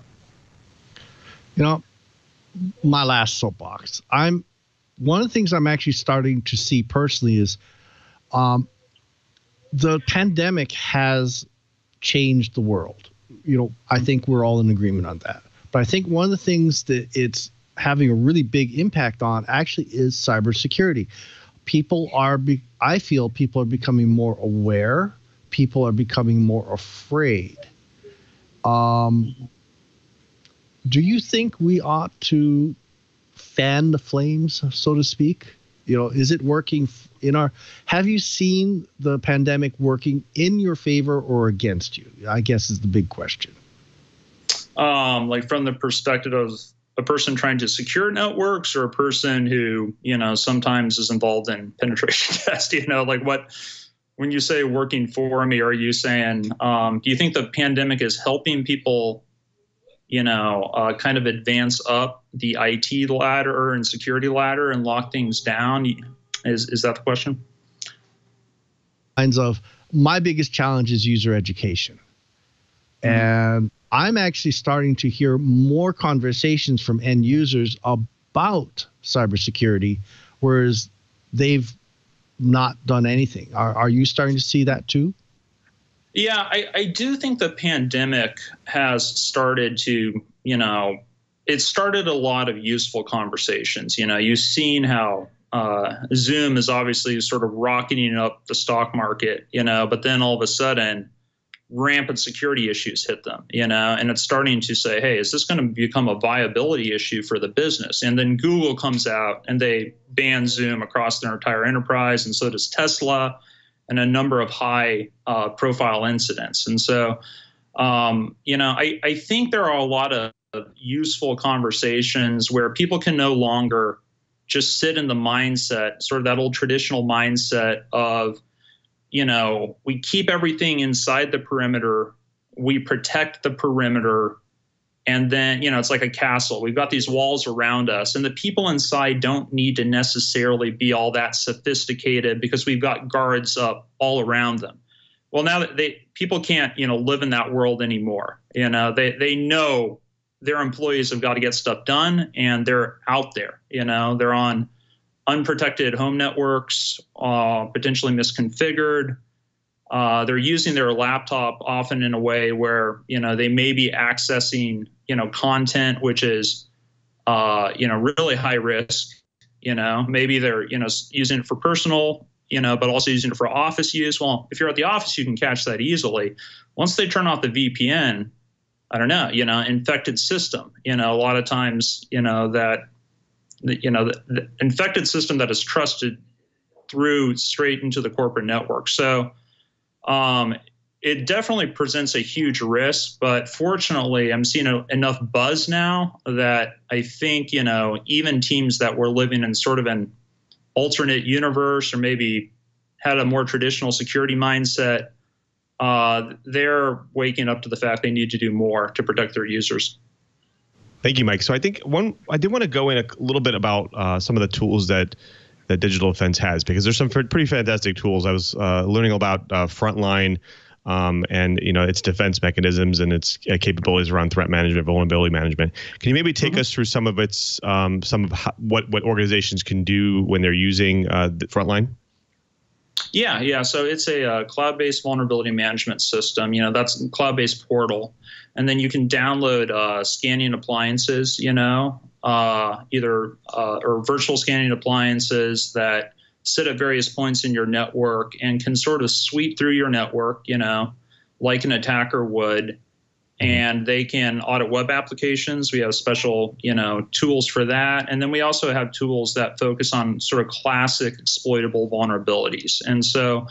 my last soapbox. One of the things I'm actually starting to see personally is, the pandemic has changed the world. I think we're all in agreement on that. But I think one of the things that it's having a really big impact on actually is cybersecurity. I feel people are becoming more aware. People are becoming more afraid. Do you think we ought to fan the flames, so to speak? Is it working have you seen the pandemic working in your favor or against you? I guess is the big question. Like from the perspective of a person trying to secure networks, or a person who, sometimes is involved in penetration testing, when you say working for me, are you saying, do you think the pandemic is helping people, kind of advance up the IT ladder and security ladder and lock things down? Is that the question? My biggest challenge is user education. And I'm actually starting to hear more conversations from end users about cybersecurity, whereas they've not done anything. Are you starting to see that too? Yeah, I do think the pandemic has started to, it started a lot of useful conversations. You've seen how Zoom is obviously sort of rocketing up the stock market, but then all of a sudden rampant security issues hit them, and it's starting to say, hey, is this going to become a viability issue for the business? And then Google comes out and they ban Zoom across their entire enterprise, and so does Tesla, and a number of high profile incidents. And so, I think there are a lot of useful conversations where people can no longer just sit in the mindset, sort of that old traditional mindset of, we keep everything inside the perimeter, we protect the perimeter, and then, it's like a castle. We've got these walls around us, and the people inside don't need to necessarily be all that sophisticated because we've got guards up all around them. Well, now that people can't, live in that world anymore. They know their employees have got to get stuff done, and they're out there. They're on unprotected home networks, potentially misconfigured. They're using their laptop often in a way where, they may be accessing, content, which is, really high risk. Maybe they're, using it for personal, but also using it for office use. Well, if you're at the office, you can catch that easily. Once they turn off the VPN, I don't know, infected system, a lot of times, the infected system that is trusted through straight into the corporate network. So it definitely presents a huge risk, but fortunately I'm seeing enough buzz now that I think, even teams that were living in sort of an alternate universe, or maybe had a more traditional security mindset, they're waking up to the fact they need to do more to protect their users. Thank you, Mike. So I think I did want to go in a little bit about some of the tools that Digital Defense has, because there's some pretty fantastic tools. I was learning about Frontline and its defense mechanisms and its capabilities around threat management, vulnerability management. Can you maybe take us through some of its what organizations can do when they're using the Frontline? Yeah. So it's a cloud-based vulnerability management system. That's a cloud-based portal, and then you can download scanning appliances. Either or virtual scanning appliances that sit at various points in your network and can sort of sweep through your network, like an attacker would, and they can audit web applications. We have special, tools for that. And then we also have tools that focus on sort of classic exploitable vulnerabilities. And so,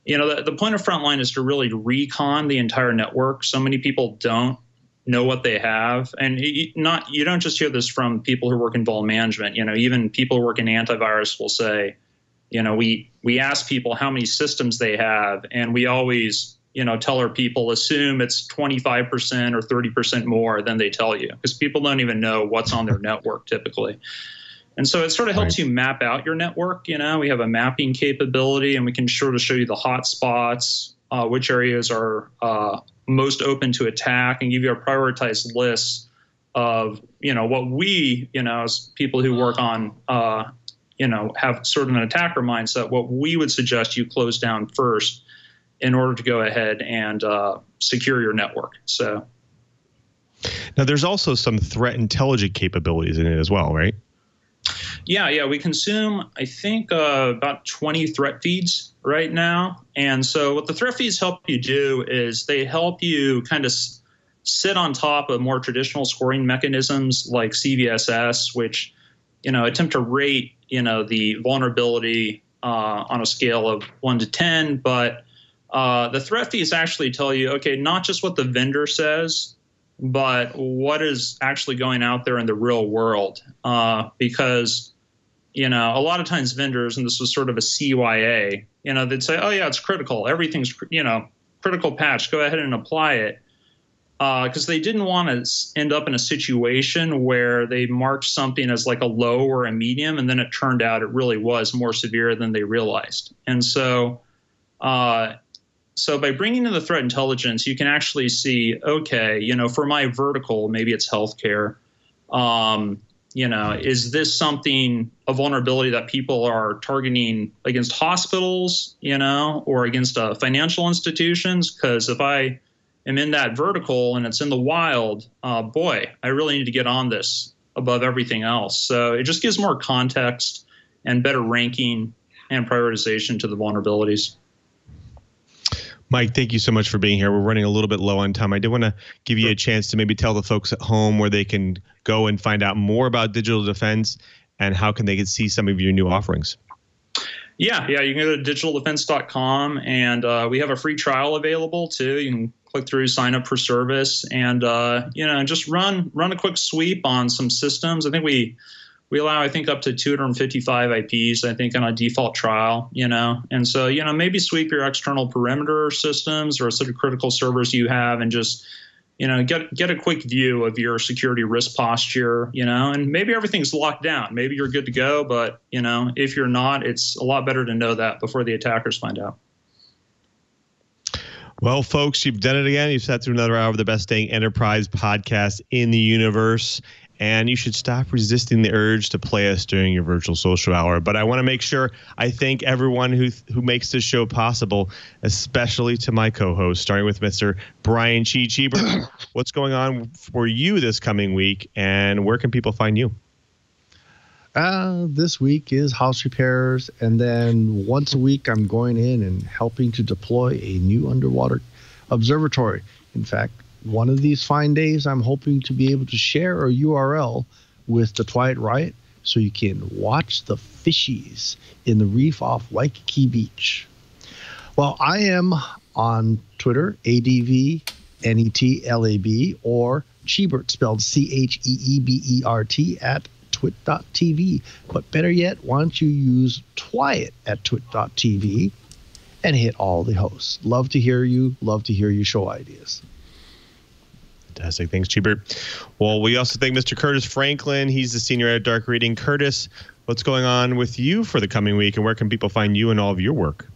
the point of Frontline is to really recon the entire network. So many people don't know what they have. And you don't just hear this from people who work in vuln management. Even people who work in antivirus will say, we ask people how many systems they have, and we always tell our people, assume it's 25% or 30% more than they tell you, because people don't even know what's on their network typically. And so it sort of helps you map out your network. We have a mapping capability, and we can sort of show you the hot spots, which areas are most open to attack, and give you a prioritized list of, what we, as people who work on, have sort of an attacker mindset, what we would suggest you close down first in order to go ahead and secure your network. So now there's also some threat intelligence capabilities in it as well, right? Yeah. We consume, I think, about 20 threat feeds right now. And so what the threat feeds help you do is they help you kind of sit on top of more traditional scoring mechanisms like CVSS, which, attempt to rate, the vulnerability on a scale of 1 to 10. But the threat feeds actually tell you, okay, not just what the vendor says, but what is actually going out there in the real world. Because, a lot of times vendors, and this was sort of a CYA, they'd say, oh yeah, it's critical. Everything's, critical patch, go ahead and apply it. Because they didn't want to end up in a situation where they marked something as like a low or a medium, and then it turned out it really was more severe than they realized. And so, so by bringing in the threat intelligence, you can actually see, okay, for my vertical, maybe it's healthcare. Is this a vulnerability that people are targeting against hospitals, or against financial institutions? Because if I am in that vertical and it's in the wild, boy, I really need to get on this above everything else. So it just gives more context and better ranking and prioritization to the vulnerabilities. Mike, thank you so much for being here. We're running a little bit low on time. I did want to give you a chance to maybe tell the folks at home where they can go and find out more about digital defense and how can they see some of your new offerings. Yeah, you can go to digitaldefense.com, and we have a free trial available too. You can click through, sign up for service, and just run a quick sweep on some systems. I think we allow, up to 255 IPs, I think, on a default trial, and so, maybe sweep your external perimeter systems or sort of critical servers you have, and just, get a quick view of your security risk posture, and maybe everything's locked down. Maybe you're good to go, but, if you're not, it's a lot better to know that before the attackers find out. Well, folks, you've done it again. You've sat through another hour of the best dang enterprise podcast in the universe. And you should stop resisting the urge to play us during your virtual social hour. But I want to make sure I thank everyone who makes this show possible, especially to my co-host, starting with Mr. Brian Chee. What's going on for you this coming week, and where can people find you? This week is house repairs, and then once a week I'm going in and helping to deploy a new underwater observatory. In fact, one of these fine days, I'm hoping to be able to share a URL with the TWiT Riot so you can watch the fishies in the reef off Waikiki Beach. Well, I am on Twitter, ADVNETLAB, or Cheebert, spelled CHEEBERT, at twit.tv. But better yet, why don't you use TWiT at twit.tv and hit all the hosts. Love to hear you. Love to hear your show ideas. Fantastic. Thanks, Cheebert. Well, we also thank Mr. Curtis Franklin. He's the senior editor at Dark Reading. Curtis, what's going on with you for the coming week, and where can people find you and all of your work?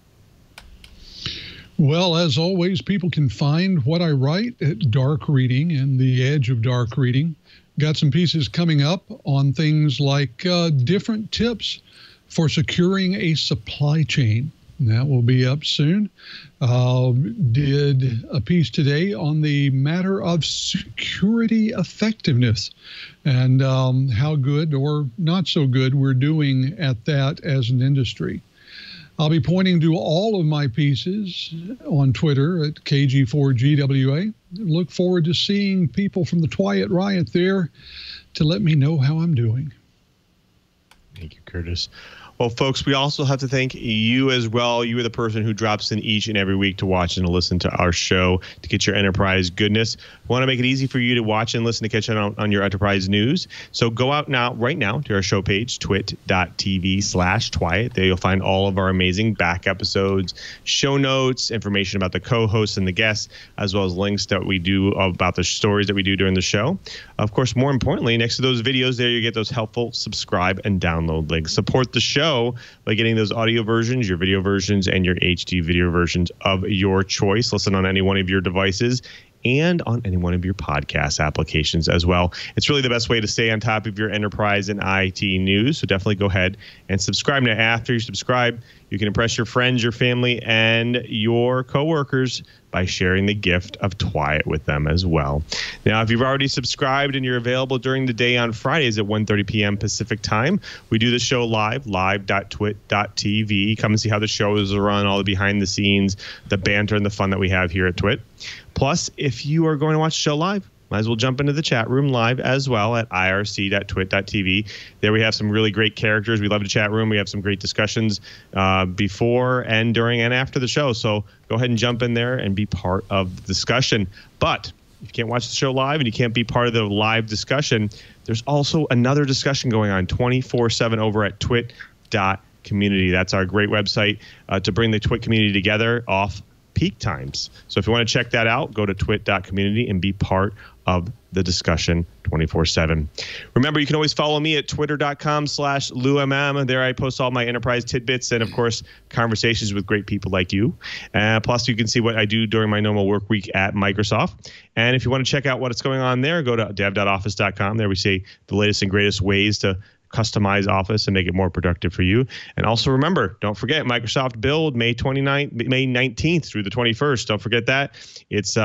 Well, as always, people can find what I write at Dark Reading and the edge of Dark Reading. Got some pieces coming up on things like different tips for securing a supply chain. That will be up soon. Did a piece today on the matter of security effectiveness and how good or not so good we're doing at that as an industry. I'll be pointing to all of my pieces on Twitter at KG4GWA. Look forward to seeing people from the TWiT Riot there to let me know how I'm doing. Thank you, Curtis. Well, folks, we also have to thank you as well. You are the person who drops in each and every week to watch and to listen to our show to get your enterprise goodness. We want to make it easy for you to watch and listen to catch on your enterprise news. So go out right now to our show page, twit.tv/TWiT. There you'll find all of our amazing back episodes, show notes, information about the co-hosts and the guests, as well as links that we do about the stories that we do during the show. Of course, more importantly, next to those videos there, you get those helpful subscribe and download links. Support the show by getting those audio versions, your video versions, and your HD video versions of your choice. Listen on any one of your devices and on any one of your podcast applications as well. It's really the best way to stay on top of your enterprise and IT news. So definitely go ahead and subscribe. Now, after you subscribe, you can impress your friends, your family, and your coworkers by sharing the gift of TWiT with them as well. Now, if you've already subscribed and you're available during the day on Fridays at 1:30 p.m. Pacific time, we do the show live.twit.tv. Come and see how the show is run, all the behind the scenes, the banter and the fun that we have here at TWiT. Plus, if you are going to watch the show live, might as well jump into the chat room live as well at irc.twit.tv. There we have some really great characters. We love the chat room. We have some great discussions before and during and after the show. So go ahead and jump in there and be part of the discussion. But if you can't watch the show live and you can't be part of the live discussion, there's also another discussion going on 24/7 over at twit.community. That's our great website to bring the TWiT community together off peak times. So if you want to check that out, go to twit.community and be part of the discussion 24/7. Remember, you can always follow me at twitter.com/LouMM. There I post all my enterprise tidbits and, of course, conversations with great people like you. Plus, you can see what I do during my normal work week at Microsoft. And if you want to check out what's going on there, go to dev.office.com. There we see the latest and greatest ways to customize Office and make it more productive for you. And also remember, don't forget Microsoft Build May 19th through the 21st. Don't forget that. It's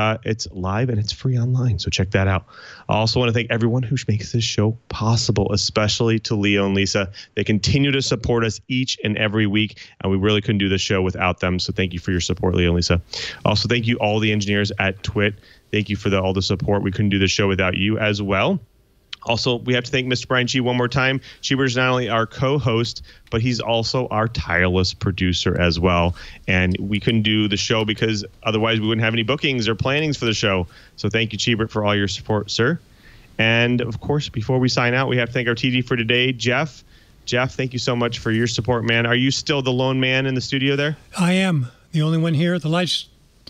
live and it's free online, so check that out. I also want to thank everyone who makes this show possible, especially to Leo and Lisa. They continue to support us each and every week, and we really couldn't do this show without them. So thank you for your support, Leo and Lisa. Also, thank you all the engineers at TWiT. Thank you for all the support. We couldn't do this show without you as well. Also, we have to thank Mr. Brian Chee one more time. Chee is not only our co-host, but he's also our tireless producer as well. And we couldn't do the show because otherwise we wouldn't have any bookings or plannings for the show. So thank you, Chee, for all your support, sir. And, of course, before we sign out, we have to thank our TD for today, Jeff. Jeff, thank you so much for your support, man. Are you still the lone man in the studio there? I am the only one here. The lights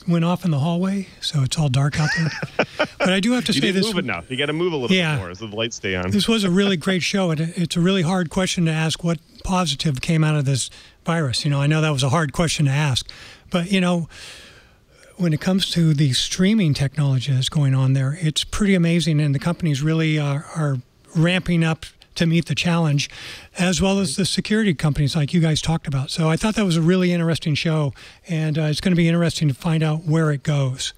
went off in the hallway, so it's all dark out there. But I do have to say this. You didn't move enough. You got to move a little bit more so the lights stay on. This was a really great show. It's a really hard question to ask what positive came out of this virus. I know that was a hard question to ask. But, when it comes to the streaming technology that's going on there, it's pretty amazing. And the companies really are ramping up to meet the challenge, as well as the security companies like you guys talked about. So I thought that was a really interesting show, and it's going to be interesting to find out where it goes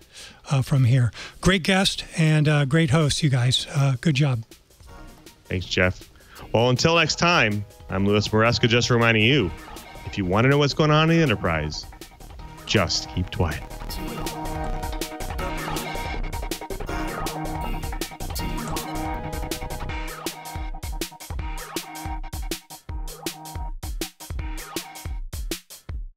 from here. Great guest and great host, you guys. Good job. Thanks, Jeff. Well, until next time, I'm Lou MARESCA, just reminding you, if you want to know what's going on in the enterprise, just keep TWiT.